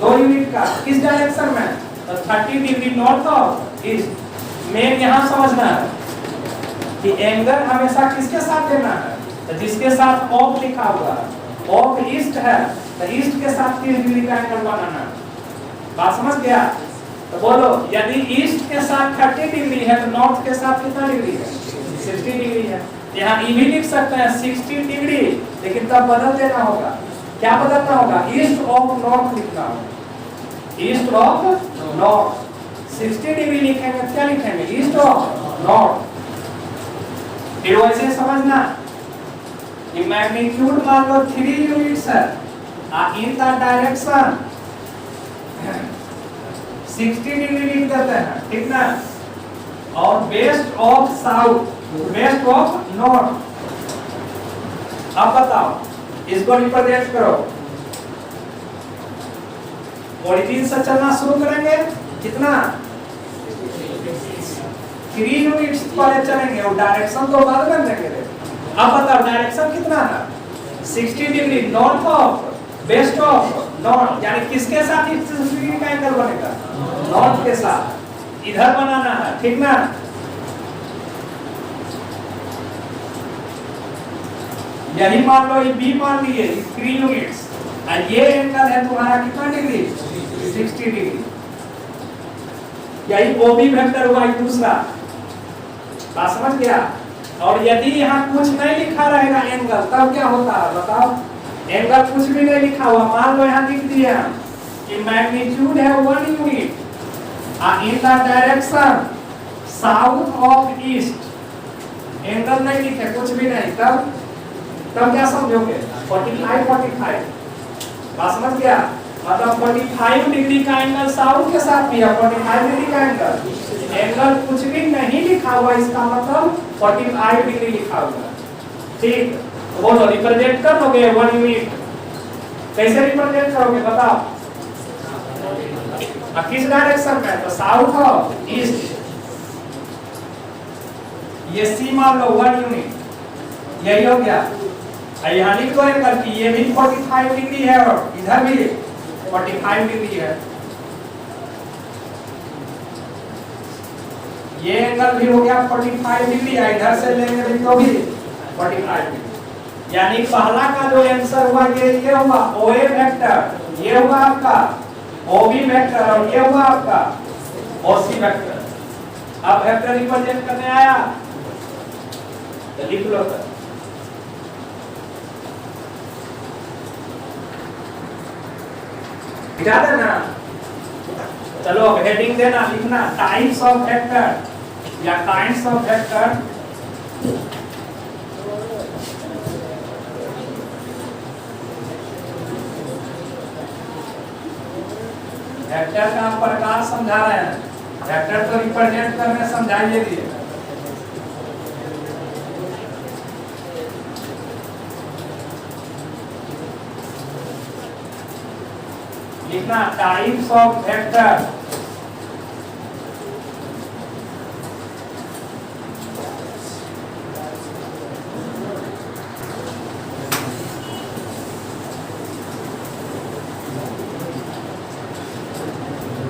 2 यूनिट का, किस डायरेक्शन में, तो 30 degree north of east. Main यहाँ समझना है कि एंगल हमेशा किसके साथ देना है, तो जिसके साथ ऑफ लिखा हुआ है, ऑफ ईस्ट है तो ईस्ट के साथ 30 डिग्री का एंगल बनाना। बात समझ गया, तो बोलो यदि ईस्ट के साथ 30 डिग्री है तो नॉर्थ के साथ कितना डिग्री है, 60 डिग्री है। यहाँ ई भी लिख सकते हैं 60 डिग्री, लेकिन तब बदल देना होगा। क्या बदलना होगा? ईस्ट ऑफ नॉर्थ लिखना होगा। ईस्ट ऑफ नॉर्थ 60 डिग्री लिखेंगे, क्या लिखेंगे? East of north. फिर वैसे समझना कि मैग्नीट्यूड मान लो 3 यूनिट्स है इन द डायरेक्शन 60 डिग्री लिख देते हैं, ठीक ना? और west of south, west of north. अब बताओ इसको रिप्रेजेंट करो। ओरिजिन से चलना शुरू करेंगे, कितना? 3 यूनिट्स पहले चलेंगे और डायरेक्शन तो बाद में देंगे। अब बताओ डायरेक्शन कितना है? 60 degree north of, west of north, यानी किसके साथ 60 डिग्री का एंगल बनेगा? नॉर्थ के साथ। इधर बनाना है, ठीक ना? यही मान लो ये बी मान लिए 3 यूनिट्स और ये एंगल है तुम्हारा कितना डिग्री? 60 डिग्री। यही ओ बी वेक्टर हुआ दूसरा। बात समझ गया? और यदि यहाँ कुछ नहीं लिखा रहेगा एंगल, तब क्या होता है बताओ? एंगल कुछ भी नहीं लिखा हुआ, मान लो यहाँ लिख दिया कि मैग्नीट्यूड है 1 unit in the direction south of east, angle नहीं लिखे, कुछ भी नहीं, तब क्या समझोगे? 45 45। बात समझ गया? मतलब 45 डिग्री का एंगल साउथ के साथ भी है, 45 डिग्री का एंगल कुछ भी नहीं लिखा हुआ, इसका मतलब 45 डिग्री लिखा हुआ। ठीक, तो बोलो रिप्रेजेंट कर लोगे 1 यूनिट? कैसे रिप्रेजेंट करोगे बताओ? किस डायरेक्शन में? तो साउथ और ईस्ट। ये सी मान लो 1 यूनिट, यही हो गया। यहाँ लिख दो एंगल की, ये भी 45 डिग्री है और इधर भी 45 डिग्री है। ये एंगल भी हो गया 45 डिग्री, इधर से लेंगे भी तो भी 45 डिग्री। यानी पहला का जो आंसर हुआ ये हुआ ओ ए वेक्टर, ये हुआ आपका ओ बी वेक्टर और ये हुआ आपका ओ सी वेक्टर। अब वेक्टर रिप्रेजेंट करने आया तो लिख लो। याद है ना? चलो अब हेडिंग देना, लिखना टाइप्स ऑफ वेक्टर या काइंड्स ऑफ वेक्टर। वेक्टर का प्रकार समझा रहे हैं, वेक्टर को रिप्रेजेंट करने समझाइए दिए। लिखना types of vector.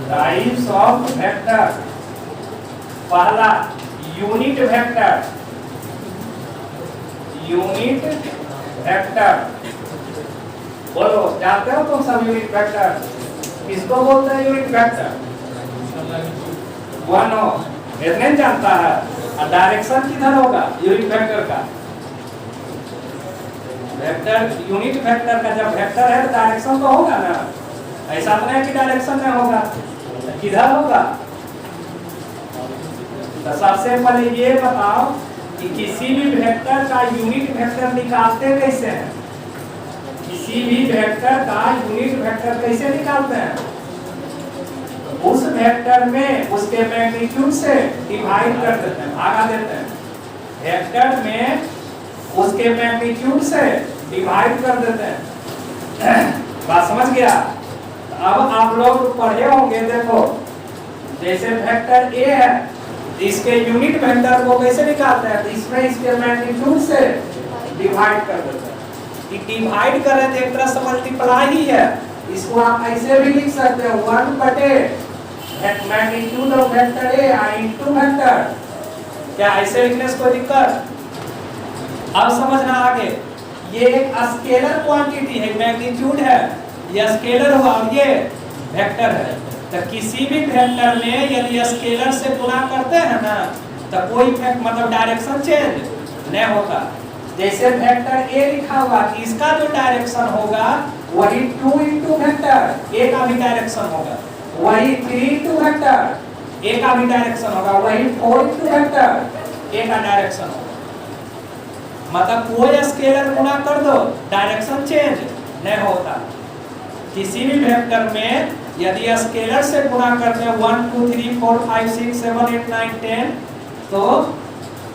Types of vector. पहला यूनिट वेक्टर, यूनिट वेक्टर। बोलो जानते हो तुम सब यूनिट वेक्टर? किसको बोलते हैं यूनिट वेक्टर? वन हो, इतने जानता है। और डायरेक्शन किधर होगा यूनिट वेक्टर का? वेक्टर यूनिट वेक्टर का जब वेक्टर है तो डायरेक्शन तो होगा ना, ऐसा तो नहीं कि डायरेक्शन में होगा, तो किधर होगा? तो सबसे पहले ये बताओ कि किसी भी वेक्टर का यूनिट वेक्टर निकालते कैसे हैं? किसी भी वेक्टर का यूनिट वेक्टर कैसे निकालते हैं? उस वेक्टर में उसके मैग्नीट्यूड से डिवाइड कर देते हैं, भागा देते हैं। वेक्टर में उसके मैग्नीट्यूड से डिवाइड कर देते हैं। बात समझ गया? अब आप लोग पढ़े होंगे, देखो जैसे वेक्टर ए है, इसके यूनिट वेक्टर को कैसे निकालते हैं? तो इसमें इसके मैग्नीट्यूड से डिवाइड कर देते हैं। डिवाइड कर रहे थे एक तरह से मल्टीप्लाई ही है। इसको आप ऐसे भी लिख सकते हो 1 बटे magnitude of vector A into vector. क्या ऐसे लिखने से कोई दिक्कत? अब समझना आगे, ये एक स्केलर क्वांटिटी है, मैग्नीट्यूड है, ये स्केलर हुआ और ये वेक्टर है। तो किसी भी वेक्टर में यदि स्केलर से गुणा करते हैं ना, तो कोई मतलब डायरेक्शन चेंज नहीं होता। जैसे वेक्टर ए लिखा हुआ, इसका जो डायरेक्शन होगा वही 2 इंटू वेक्टर ए का भी डायरेक्शन होगा, वही 3 इंटू वेक्टर ए का भी डायरेक्शन होगा, वही 4 इंटू वेक्टर ए का डायरेक्शन होगा। मतलब कोई स्केलर गुणा कर दो डायरेक्शन चेंज नहीं होता। किसी भी वेक्टर में यदि स्केलर से गुणा करते हैं 1 2 3 4 5 6 7 8 9 10 तो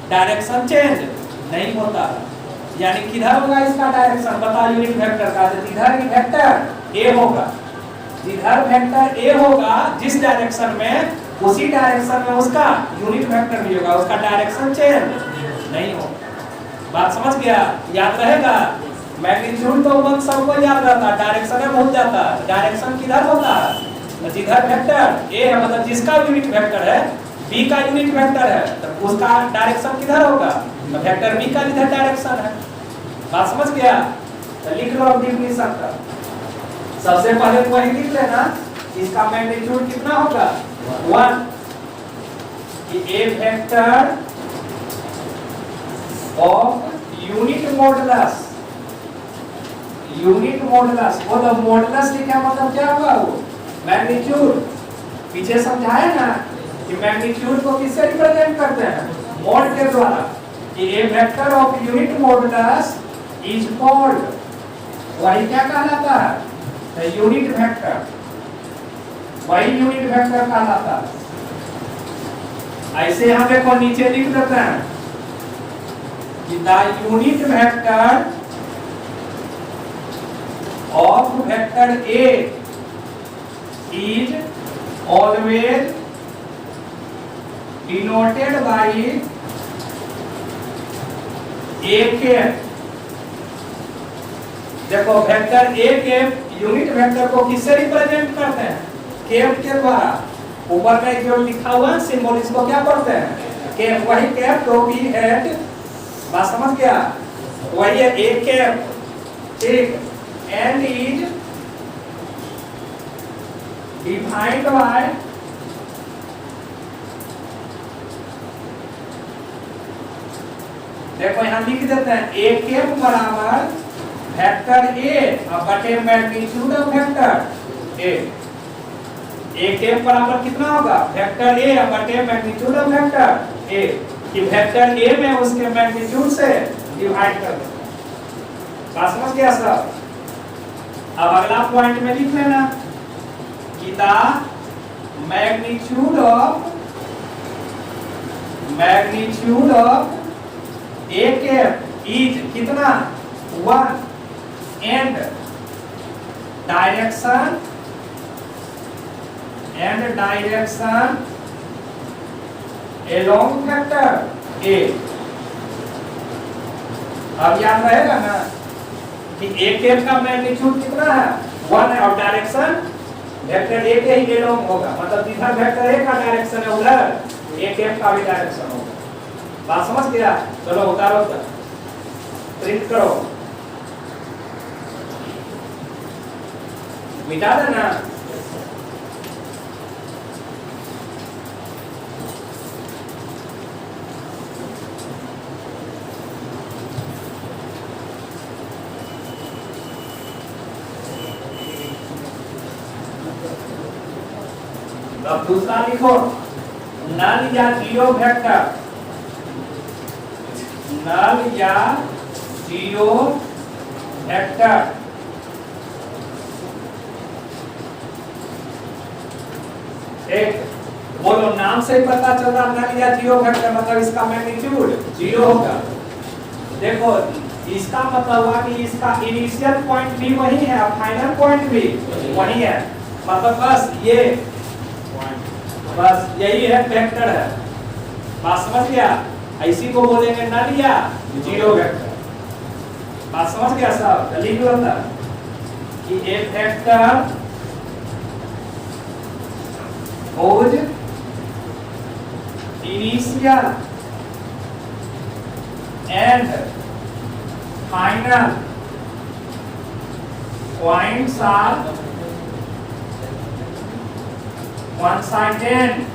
डायरेक्शन चेंज नहीं होता। यानी किधर होगा इसका डायरेक्शन, बताओ यूनिट वेक्टर का, तो जिधर ही वेक्टर ए होगा, जिधर वेक्टर ए होगा जिस डायरेक्शन में उसी डायरेक्शन में उसका यूनिट वेक्टर भी होगा, उसका डायरेक्शन चेंज नहीं होगा। बात समझ गया, याद रहेगा। मैग्नीट्यूड तो मन सबको याद रहता, डायरेक्शन में भूल जाता। डायरेक्शन किधर होता है, जिधर वेक्टर ए है, मतलब जिसका यूनिट वेक्टर है बी का यूनिट वेक्टर है, तो उसका डायरेक्शन किधर होगा, तो वेक्टर बी का जिधर डायरेक्शन है। बात समझ गया, तो लिख लो अब डिफिनीशन का। सबसे पहले तो वही लिख लेना, इसका मैग्नीट्यूड कितना होगा 1, कि a vector of unit modulus, unit modulus, वो तो मॉडुलस लिखा मतलब क्या होगा, वो मैग्नीट्यूड। पीछे समझाया ना कि मैग्नीट्यूड को किससे रिप्रेजेंट करते हैं, मॉड के द्वारा, कि a vector of unit modulus is called, वही क्या कहलाता है, यूनिट वेक्टर, वही यूनिट वेक्टर कहलाता है। ऐसे हम देखो नीचे लिख देते हैं कि the unit vector of vector a is always denoted by a के। देखो वेक्टर ए के यूनिट वेक्टर को किससे रिप्रेजेंट करते हैं, कैप के द्वारा। ऊपर में जो लिखा हुआ है सिंबल, इसको क्या पढ़ते हैं, कैप, वही कैप तो बी हेड, बात समझ गया, वही है ए कैप, ठीक, एंड इज डिफाइंड बाय देखो यहां लिख देते हैं ए कैप बराबर वेक्टर ए और बटे magnitude of vector A. A cap बराबर कितना होगा, वेक्टर ए और बटे मैग्नीट्यूड ऑफ वेक्टर ए, कि वेक्टर ए में उसके मैग्नीट्यूड से डिवाइड कर दो। बात समझ गया सब। अब अगला पॉइंट में लिख लेना कि the magnitude of A cap is कितना 1 and direction along vector A. अब याद रहेगा ना कि ए कैप का मैग्नीट्यूड कितना है 1 है, और डायरेक्शन वेक्टर ए के ही along होगा, मतलब जिधर वेक्टर ए का डायरेक्शन है उधर ए कैप का भी डायरेक्शन होगा। बात समझ गया, चलो उतारो, प्रिंट करो, मिटा देना। अब दूसरा लिखो, नल या जीरो वेक्टर, नल या जीरो वेक्टर एक, बोलो नाम से ही पता चल रहा नल या जीरो वेक्टर मतलब इसका मैग्नीट्यूड जीरो होगा। देखो इसका मतलब हुआ कि इसका इनिशियल पॉइंट भी वही है और फाइनल पॉइंट भी वही है, मतलब बस यही है वेक्टर है। बात समझ गया, इसी को बोलेंगे नल या जीरो वेक्टर। बात समझ गया सब, लिख लो कि a vector whose initial and final points are one-sided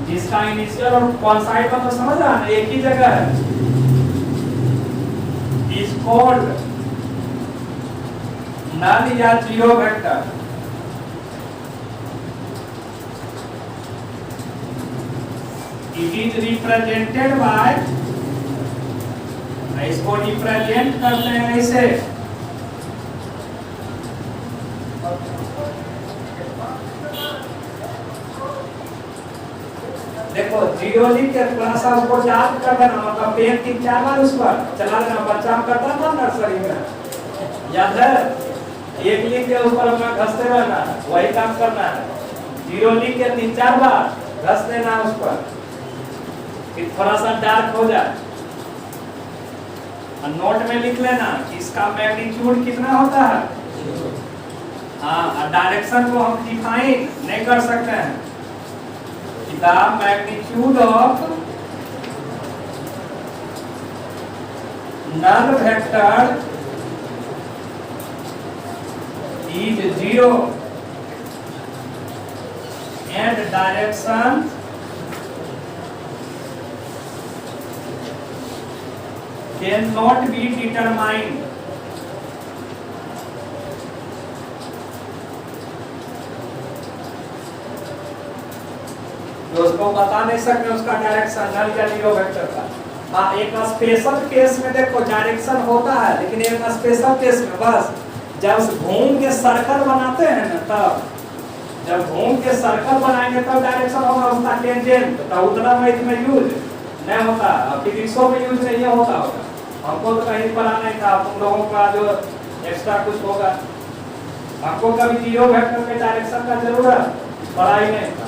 जिसका इनिशियल और कौन साइड मतलब समझ रहा है, एक ही जगह है, इज कॉल्ड नल या zero vector. It is represented by, इसको रिप्रेजेंट करते हैं ऐसे, देखो जीरो लिख के थोड़ा सा उसको याद कर देना, मतलब पेन 3-4 बार उस पर चला देना, बच्चा करता था नर्सरी में, याद है, एक लिख के उस पर अपना घसते रहना, वही काम करना है। जीरो लिख के 3-4 बार घस देना उस पर, फिर थोड़ा सा डार्क हो जाए, और नोट में लिख लेना कि इसका मैग्नीट्यूड कितना होता है। हाँ, डायरेक्शन को हम डिफाइन नहीं कर सकते हैं, the magnitude of null vector is 0 and direction cannot be determined। दोस्तों बता नहीं सकते उसका डायरेक्शन नल या जीरो वेक्टर का। हाँ, एक स्पेशल केस में देखो डायरेक्शन होता है, लेकिन एक स्पेशल केस में बस जब घूम के सर्कल बनाते हैं ना, तब जब घूम के सर्कल बनाएंगे तब डायरेक्शन होगा उसका टेंजेंट, तो उतना में इसमें यूज नहीं होता, फिजिक्सों में यूज नहीं होता होगा। हमको तो कहीं पढ़ा नहीं था, तुम लोगों का जो एक्स्ट्रा कुछ होगा, हमको कभी जीरो वेक्टर में डायरेक्शन का जरूरत पड़ा ही नहीं था,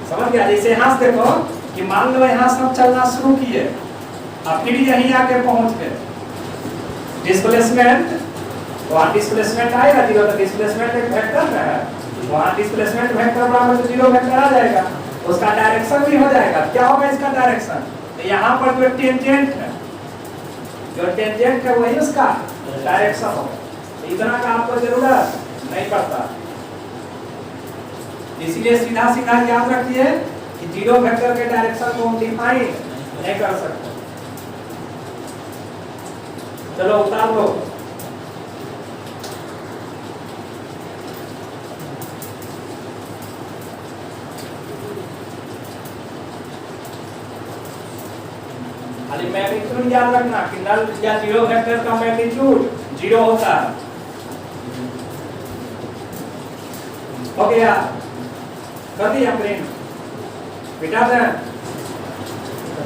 समझ गया। जैसे यहाँ से देखो कि मान लो यहाँ से हम चलना शुरू किए, अब फिर यहीं आके पहुंच गए, डिस्प्लेसमेंट, वहाँ डिस्प्लेसमेंट आएगा जीरो, तो डिस्प्लेसमेंट एक वेक्टर है, वहाँ डिस्प्लेसमेंट वेक्टर बराबर तो जीरो वेक्टर आ जाएगा, उसका डायरेक्शन भी हो जाएगा। क्या होगा इसका डायरेक्शन, तो यहाँ पर जो टेंजेंट है, जो टेंजेंट है वही उसका डायरेक्शन होगा। इतना का आपको जरूरत नहीं पड़ता, इसलिए सीधा सीधा याद रखिए कि जीरो वेक्टर के डायरेक्शन को हम डिफाइन नहीं कर सकते। चलो उतार लो, खाली मैग्नीट्यूड याद रखना कि नल या जीरो वेक्टर का मैग्नीट्यूड जीरो होता है। हो गया, कर दिया प्रिंट, बेटा दें।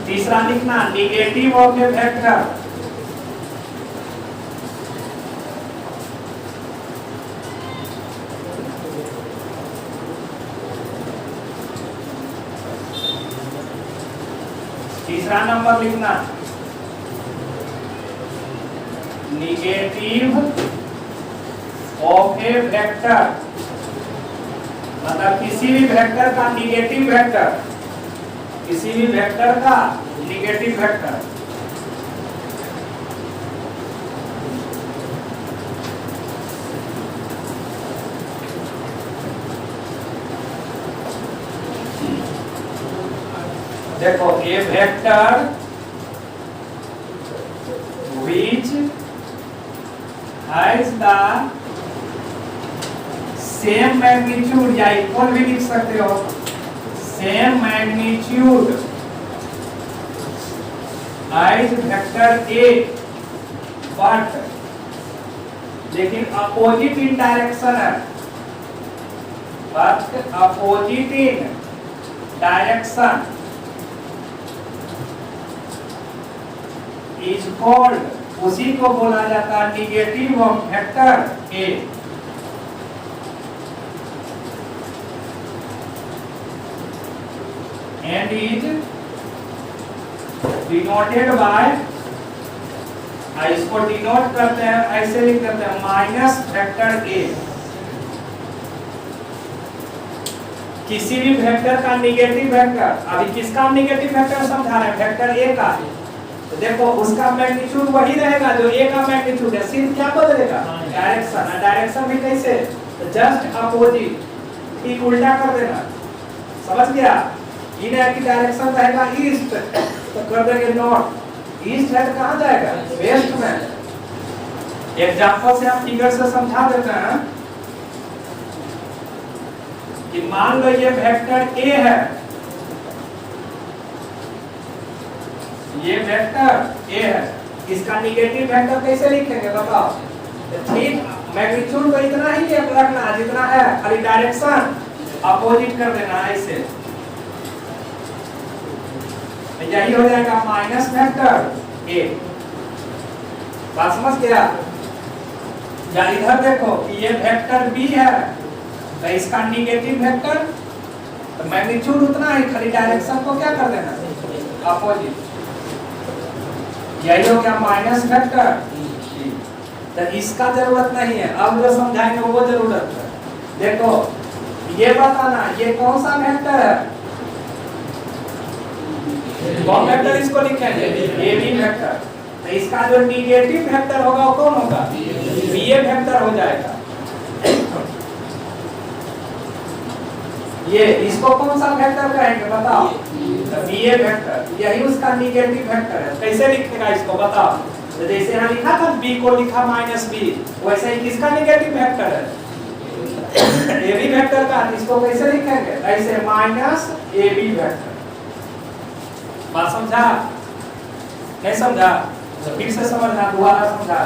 तीसरा लिखना निगेटिव ऑफ ए वेक्टर, तीसरा नंबर लिखना निगेटिव ऑफ ए वेक्टर, मतलब किसी भी वेक्टर का निगेटिव वेक्टर, किसी भी वेक्टर का निगेटिव वेक्टर। देखो a vector which has the same magnitude या इक्वल भी लिख सकते हो, same magnitude as vector a, but लेकिन अपोजिट इन डायरेक्शन है, but opposite in direction is called, उसी को बोला जाता है negative of vector a. And is denoted by, इसको डिनोट करते हैं, ऐसे लिख देते हैं माइनस वेक्टर ए। किसी भी वेक्टर का निगेटिव वेक्टर, अभी किसका निगेटिव वेक्टर समझा रहे हैं, वेक्टर ए का, तो देखो उसका मैग्नीट्यूड वही रहेगा जो ए का मैग्नीट्यूड है, सिर्फ क्या बदलेगा डायरेक्शन, डायरेक्शन भी कैसे, तो जस्ट अपोजिट, ठीक उल्टा कर देना, समझ गया। इनएक्टिव डायरेक्शन रहेगा ईस्ट, तो कर देंगे नॉर्थ। ईस्ट है तो कहाँ जाएगा? वेस्ट में। एग्जाम्पल से आप फिगर से समझा देते हैं कि मान लो ये वेक्टर ए है, ये वेक्टर ए है, इसका निगेटिव वेक्टर कैसे लिखेंगे बताओ? ठीक मैग्नीट्यूड तो इतना ही रखना जितना है, खाली डायरेक्शन अपोजिट कर देना ऐसे, यही हो जाएगा माइनस वेक्टर ए। बात समझ गया? या इधर देखो कि ये वेक्टर बी है, तो इसका निगेटिव वेक्टर, तो मैग्नीट्यूड उतना ही, खाली डायरेक्शन को क्या कर देना? अपोजिट। यही हो गया माइनस वेक्टर। तो इसका जरूरत नहीं है, अब जो समझाएंगे वो जरूरत है। देखो ये बताना ये कौन सा वेक्टर है, कौन वेक्टर इसको लिखेंगे? A B vector. तो इसका जो निगेटिव वेक्टर होगा वो कौन होगा? बी ए वेक्टर हो जाएगा। ये इसको कौन सा वेक्टर कहेंगे बताओ? बी ए वेक्टर, यही उसका निगेटिव वेक्टर है। कैसे लिखेगा इसको बताओ? तो जैसे यहाँ लिखा था बी को लिखा माइनस बी, वैसे ही किसका निगेटिव वेक्टर है? ए बी वेक्टर का। इसको कैसे लिखेंगे? ऐसे माइनस ए बी वेक्टर। बात समझा? नहीं समझा तो फिर से समझना, दोबारा समझा।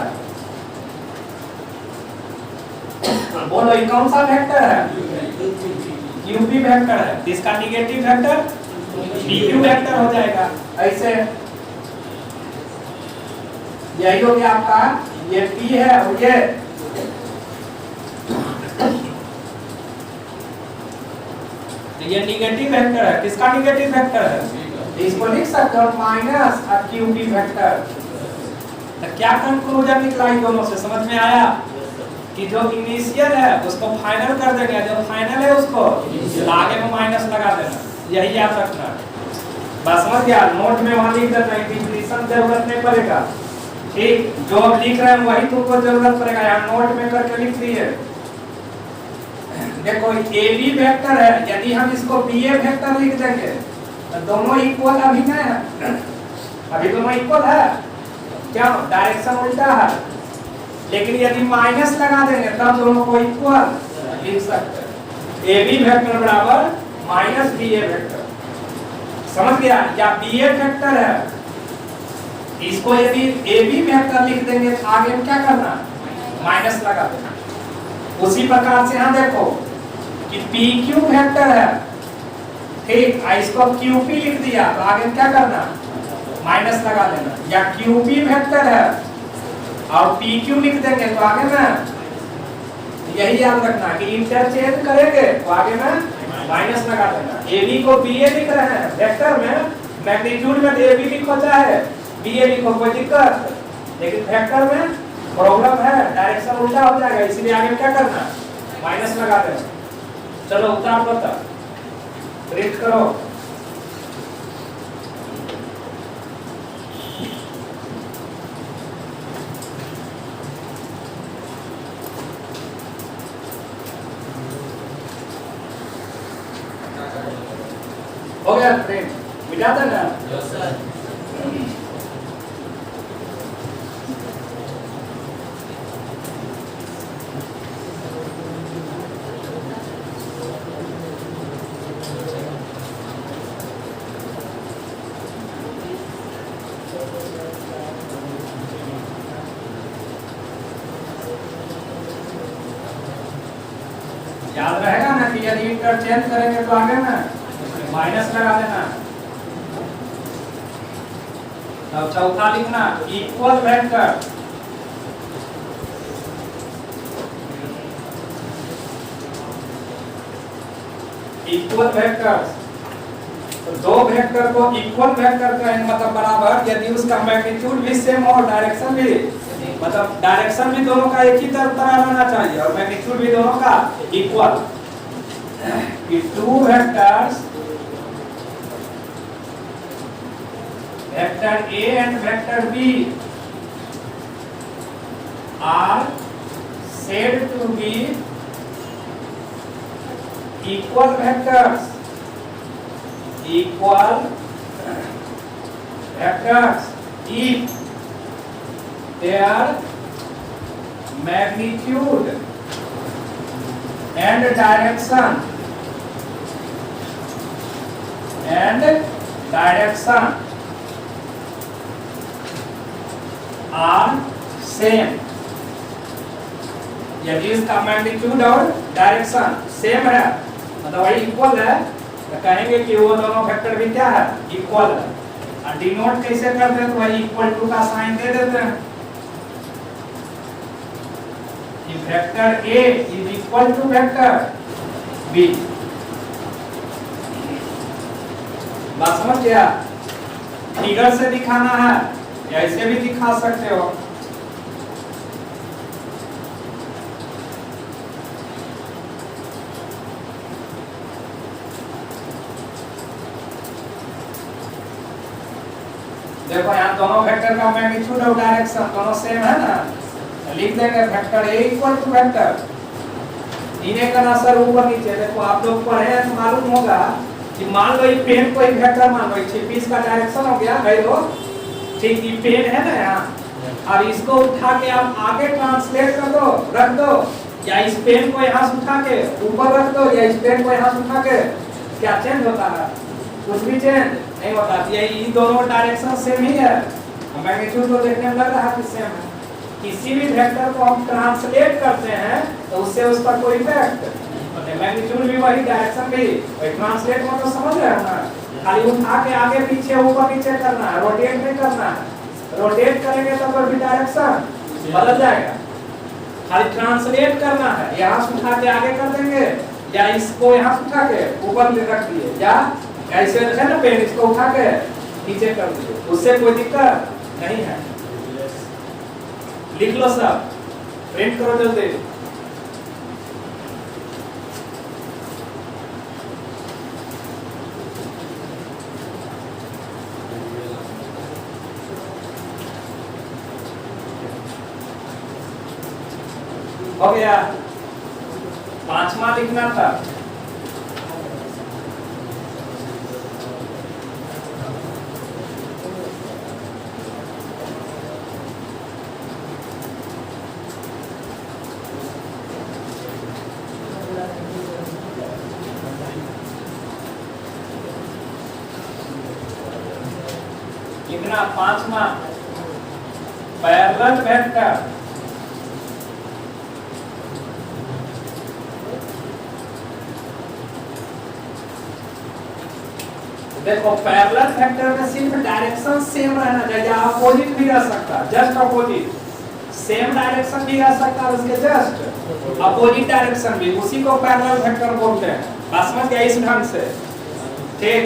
बोलो ये कौन सा वेक्टर है? क्यूबी वेक्टर है। इसका निगेटिव वेक्टर पीक्यू वेक्टर हो जाएगा। ऐसे यही हो गया आपका, ये पी है और ये निगेटिव वेक्टर है। किसका निगेटिव वेक्टर है? इसको लिख सकते हो माइनस क्यूबी वेक्टर। तो क्या कंक्लूजन निकला इन दोनों से? समझ में आया कि जो इनिशियल है उसको फाइनल कर देंगे, जो फाइनल है उसको आगे में माइनस लगा देना। यही याद रखना। बस समझ गया? नोट में वहां लिख देना, डिफिनेशन जरूरत नहीं पड़ेगा। ठीक, जो अब लिख रहे हैं वही तुमको जरूरत पड़ेगा, यहाँ नोट में करके लिख दिए। देखो ए बी वेक्टर है, यदि हम इसको बी ए वेक्टर लिख देंगे तो दोनों इक्वल अभी नहीं है, अभी दोनों इक्वल है, क्या डायरेक्शन उल्टा है। लेकिन यदि माइनस लगा देंगे तब दोनों को इक्वल लिख सकते हैं। ए बी वेक्टर बराबर माइनस बी ए वेक्टर। समझ गया? या बी ए वेक्टर है, इसको यदि ए बी वेक्टर लिख देंगे तो आगे में क्या करना? माइनस लगा देना। उसी प्रकार से यहाँ देखो कि पी क्यू वेक्टर है, ठीक, इसको क्यू पी लिख दिया तो आगे क्या करना? माइनस लगा देना। या क्यू पी वेक्टर है और पी क्यू लिख देंगे तो आगे में यही याद रखना कि इंटरचेंज करेंगे तो आगे में माइनस लगा देना। ए बी को बी ए लिख रहे हैं वेक्टर में, मैग्नीट्यूड में ए बी लिखो चाहे बी ए लिखो, कोई दिक्कत, लेकिन वेक्टर में प्रॉब्लम है, डायरेक्शन उल्टा हो जाएगा, इसलिए आगे क्या करना? माइनस लगा देना। चलो उत्तर बता, प्रिंट करो। हो गया प्रिंट? मिटा देना। Yes sir. याद रहेगा ना कि यदि इंटरचेंज करेंगे तो आगे में माइनस लगा देना। अब चौथा लिखना इक्वल वेक्टर। इक्वल वेक्टर, तो दो वेक्टर को इक्वल वेक्टर कहेंगे, मतलब बराबर, यदि उसका मैग्नीट्यूड भी सेम हो, डायरेक्शन भी, मतलब डायरेक्शन भी दोनों का एक ही तरह रहना चाहिए और मैग्नीट्यूड भी दोनों का इक्वल। कि two vectors, vector A and vector B are said to be equal vectors equal vectors if their magnitude and direction are same। यदि इसका मैग्नीट्यूड और डायरेक्शन सेम है, मतलब वही इक्वल है, तो कहेंगे कि वो दोनों वेक्टर भी क्या है, इक्वल है। और डिनोट कैसे करते हैं, तो वही इक्वल टू का साइन दे देते हैं। If vector A is equal to vector B, बात समझ गया? फिगर से दिखाना है या ऐसे भी दिखा सकते हो। देखो यहाँ दोनों वेक्टर का मैग्नीट्यूड और डायरेक्शन दोनों सेम है ना, लिख देंगे vector A equal to vector, इन्हें का ना सर ऊपर नीचे। देखो आप लोग पढ़े हैं तो मालूम होगा कि मान लो ये पेन को एक वेक्टर मान लो, 26 का डायरेक्शन हो गया है लो, ठीक। ये पेन है ना यहाँ, अब इसको उठा के आप आगे ट्रांसलेट कर दो, रख दो, या इस पेन को यहाँ से उठा के ऊपर रख दो, या इस पेन को यहाँ से उठा के, क्या चेंज होता है? कुछ भी चेंज नहीं होता। ये दोनों डायरेक्शन सेम ही है, मैग्नीट्यूड को देखने में लग रहा है कि सेम है। किसी भी वेक्टर को हम ट्रांसलेट करते हैं तो उससे उस पर कोई इफेक्ट, मैग्नीट्यूड भी वही, डायरेक्शन भी वही। ट्रांसलेट मतलब समझ रहे हो ना, खाली उठा के आगे पीछे ऊपर नीचे करना है, रोटेट नहीं करना है। रोटेट करेंगे तो फिर भी डायरेक्शन बदल जाएगा। खाली ट्रांसलेट करना है, यहाँ से उठा के आगे कर देंगे, या इसको यहाँ से उठा के ऊपर रख दिए, या ऐसे है ना पेन, इसको उठा के नीचे कर दिए, उससे कोई दिक्कत नहीं है। लिख लो सब, प्रिंट करो जल्दी। हो गया, पांचवा लिखना था। लिखना पांचवा, पैरेलल वेक्टर देखो पैरेलल वेक्टर में सिर्फ डायरेक्शन सेम रहना चाहिए, अपोजिट भी रह सकता है, जस्ट अपोजिट। सेम डायरेक्शन भी रह सकता है, उसके जस्ट अपोजिट डायरेक्शन भी, उसी को पैरेलल वेक्टर बोलते हैं। बात समझ गए इस ढंग से, ठीक।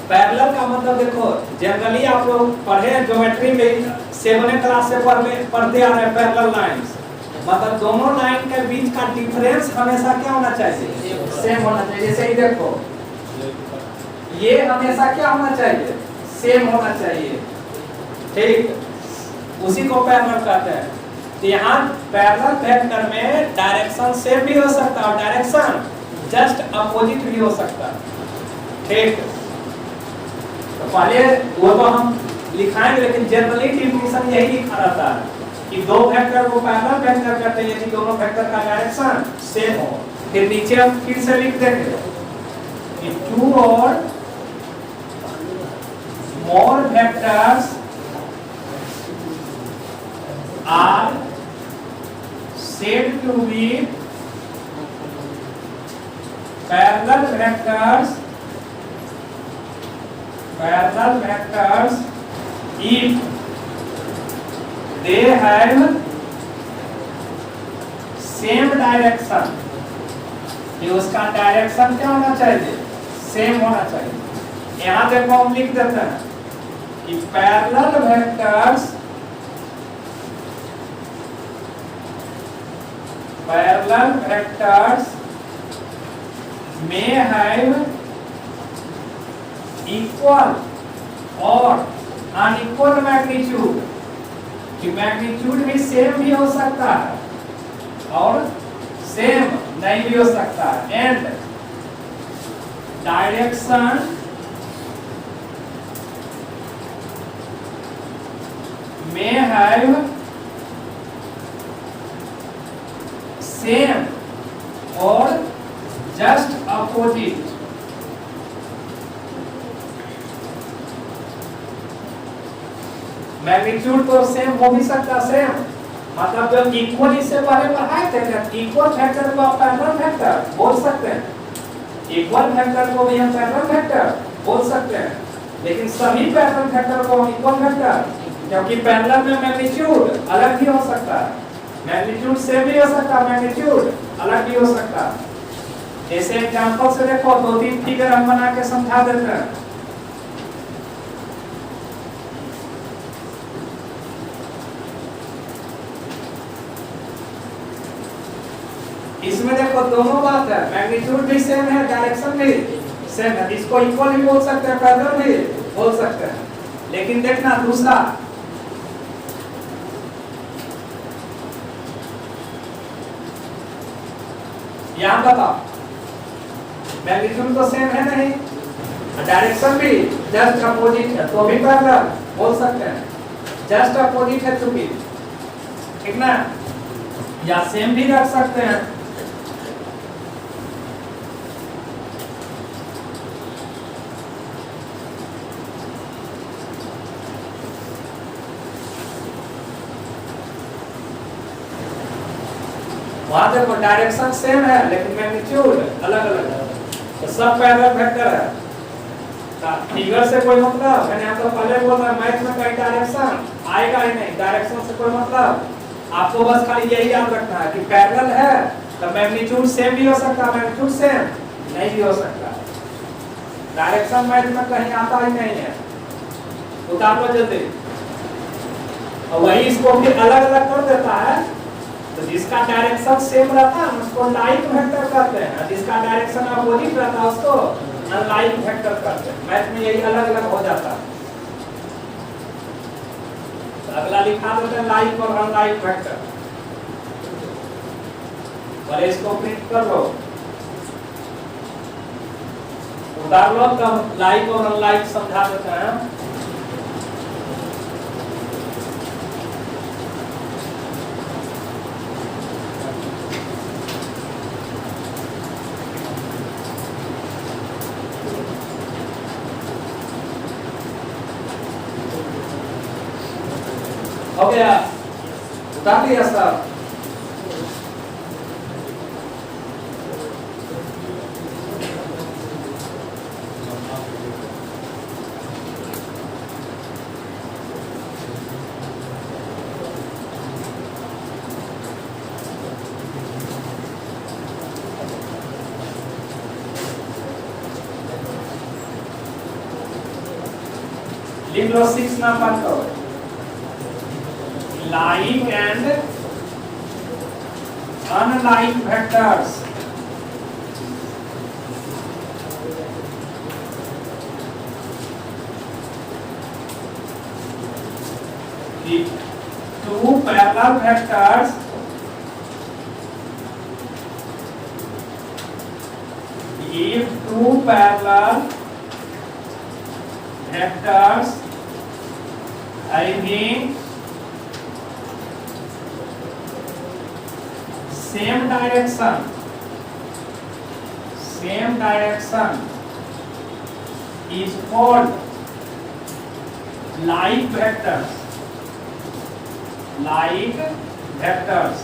पैरेलल का मतलब देखो, जनरली आप लोग पढ़े ज्योमेट्री में 7th क्लास से पढ़ते आ रहे हैं पैरेलल लाइंस, मतलब दोनों लाइन के बीच का डिफरेंस हमेशा क्या होना चाहिए, सेम होना चाहिए। जैसे ही देखो ये हमेशा क्या होना चाहिए, सेम होना चाहिए, ठीक। उसी को पैरेलल कहते हैं। तो यहाँ पैरेलल वेक्टर में डायरेक्शन सेम भी हो सकता है और डायरेक्शन जस्ट अपोजिट भी हो सकता है, ठीक। तो पहले वो तो हम लिखाएंगे, लेकिन जनरली डेफिनेशन यही लिखा रहता है कि दो वेक्टर को पैरेलल वेक्टर कहते हैं यदि दोनों वेक्टर का डायरेक्शन सेम हो। फिर नीचे हम फिर से लिख देंगे कि टू और more vectors are said to be parallel vectors if they have same direction। ये उसका डायरेक्शन क्या होना चाहिए, सेम होना चाहिए। यहाँ देखो हम लिख देते हैं कि parallel vectors may have equal और unequal मैग्नीट्यूड, कि मैग्नीट्यूड भी सेम भी हो सकता है और सेम नहीं भी हो सकता है, and direction may have same or just opposite magnitude तो सेम हो भी सकता, सेम मतलब जो इक्वल इससे पहले पढ़ाए थे ना, इक्वल फैक्टर को आप पैरेलल फैक्टर बोल सकते हैं, इक्वल फैक्टर को भी हम पैरेलल फैक्टर बोल सकते हैं, लेकिन सभी पैरेलल फैक्टर को हम इक्वल फैक्टर, क्योंकि पैरेलल में मैग्नीट्यूड अलग भी हो सकता है, मैग्नीट्यूड सेम भी हो सकता है, मैग्नीट्यूड अलग भी हो सकता है। जैसे एग्जांपल से देखो, दो तीन फिगर हम बना के समझा देते हैं। इसमें देखो दोनों बात है, मैग्नीट्यूड भी सेम है, डायरेक्शन भी सेम है, इसको इक्वल भी बोल सकते हैं, पैरेलल भी बोल सकते हैं। लेकिन देखना दूसरा, यहां बताओ मैग्नीट्यूड तो सेम है नहीं, डायरेक्शन भी जस्ट अपोजिट है, तो भी पैरेलल बोल सकते हैं, जस्ट अपोजिट है चूंकि, ठीक ना, या सेम भी रख सकते हैं। वहां देखो डायरेक्शन सेम है लेकिन मैग्नीट्यूड अलग अलग है, तो सब पैरेलल वेक्टर है। फिगर से कोई मतलब, मैंने आपको पहले बोला मैथ में कई डायरेक्शन आएगा ही नहीं, डायरेक्शन से कोई मतलब, आपको बस खाली यही याद रखना है कि पैरेलल है तो मैग्नीट्यूड सेम भी हो सकता है, मैग्नीट्यूड सेम नहीं भी हो सकता, डायरेक्शन मैथ में कहीं आता ही नहीं है। उतार लो जल्दी, और वही इसको भी अलग अलग कर देता है, तो जिसका डायरेक्शन सेम रहता है उसको लाइक वेक्टर कहते हैं, जिसका डायरेक्शन अपोजिट रहता है उसको अनलाइक वेक्टर कहते हैं। मैथ में यही अलग अलग हो जाता है। तो अगला लिखा देते हैं लाइक और अनलाइक वेक्टर, और इसको प्रिंट कर लो, उतार लो, तब लाइक और अनलाइक समझा देते हैं। हो गया, उतार दिया सब। लिख लो 6 नंबर को, like and unlike vectors the two parallel vectors if two parallel vectors having same direction is called like vectors, like vectors।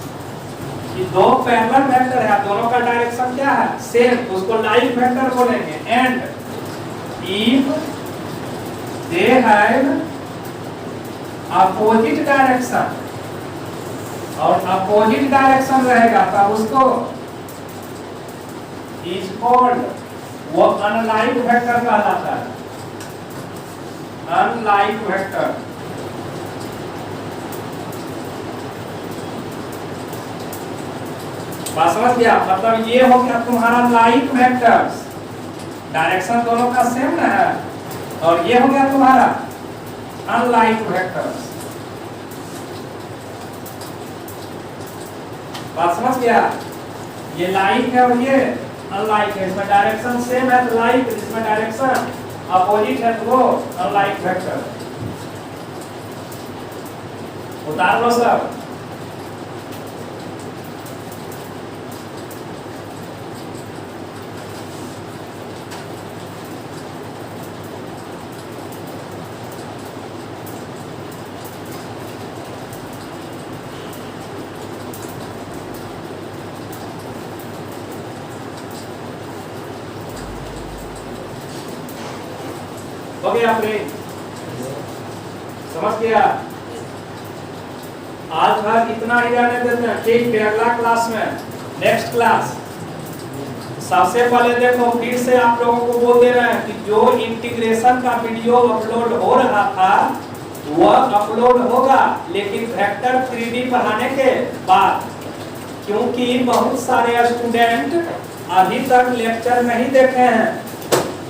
ये दो पैरेलल वेक्टर है, दोनों का डायरेक्शन क्या है, सेम, उसको लाइक वेक्टर बोलेंगे। And if they have opposite direction, और अपोजिट डायरेक्शन रहेगा तब उसको इज कॉल्ड, वो अनलाइक वेक्टर कहलाता है, अनलाइक वेक्टर। बात समझ गया, मतलब ये हो गया तुम्हारा लाइक वेक्टर्स, डायरेक्शन दोनों का सेम ना है, और ये हो गया तुम्हारा अनलाइक वेक्टर्स। बात समझ गया, ये लाइक है और ये अनलाइक है, इसमें डायरेक्शन सेम है तो लाइक, इसमें डायरेक्शन अपोजिट है तो वो अनलाइक वेक्टर। उतार लो सब। हो गया आपने समझ गया? आज भर इतना ही रहने देते हैं, ठीक है? अगला क्लास में, नेक्स्ट क्लास, सबसे पहले देखो फिर से आप लोगों को बोल दे रहे हैं कि जो इंटीग्रेशन का वीडियो अपलोड हो रहा था वह अपलोड होगा, लेकिन वेक्टर 3D पढ़ाने के बाद, क्योंकि बहुत सारे स्टूडेंट अभी तक लेक्चर नहीं देखे हैं,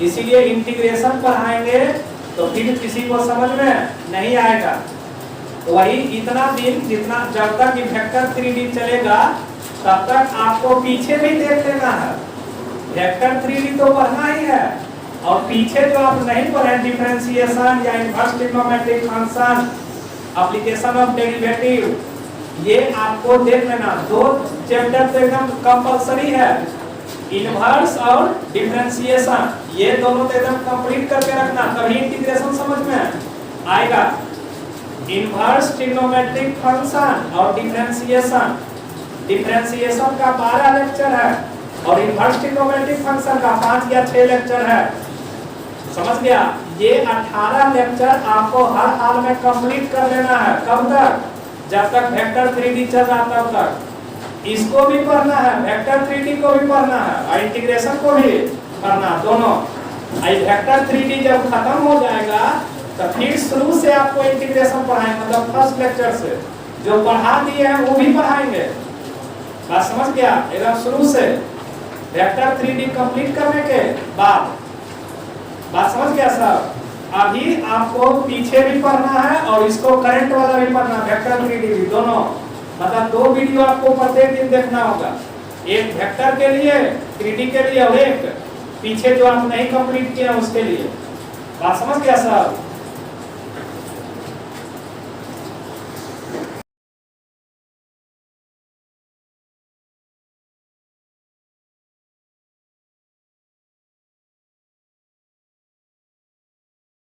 इसीलिए इंटीग्रेशन पढ़ाएंगे तो फिर किसी को समझ में नहीं आएगा। तो वही इतना दिन जितना जब तक वेक्टर 3D चलेगा तब तक आपको पीछे भी देख लेना है। वेक्टर 3D तो पढ़ना ही है, और पीछे जो आप नहीं पढ़े डिफरेंशिएशन या inverse trigonometric function, application of derivative, ये आपको देख लेना। दो चैप्टर तो एकदम कंपलसरी है, इनवर्स और डिफरेंशिएशन, ये दोनों तो एकदम कंप्लीट करके रखना, तभी इंटीग्रेशन समझ में आएगा। इनवर्स ट्रिग्नोमेट्रिक फंक्शन और डिफरेंशिएशन, डिफरेंशिएशन का 12 लेक्चर है और इनवर्स ट्रिग्नोमेट्रिक फंक्शन का 5 या 6 लेक्चर है। समझ गया? ये 18 लेक्चर आपको हर हाल में कंप्लीट कर लेना है। कब तक? जब तक वेक्टर 3D चल रहा तब तक। इसको भी पढ़ना है, वेक्टर 3D को भी पढ़ना है और इंटीग्रेशन को भी पढ़ना, दोनों। वेक्टर 3D जब खत्म हो जाएगा तो फिर शुरू से आपको इंटीग्रेशन पढ़ाएंगे, मतलब फर्स्ट लेक्चर से जो पढ़ा दिए हैं वो भी पढ़ाएंगे। बात समझ गया? एकदम शुरू से वेक्टर 3D कंप्लीट करने के बाद। बात समझ गया सर? अभी आपको पीछे भी पढ़ना है और इसको करंट वाला भी पढ़ना, वेक्टर 3D भी, दोनों। मतलब 2 वीडियो आपको प्रत्येक दिन देखना होगा, एक वेक्टर के लिए 3D के लिए और एक पीछे जो आप नहीं कंप्लीट किए उसके लिए। बात समझ गया सर?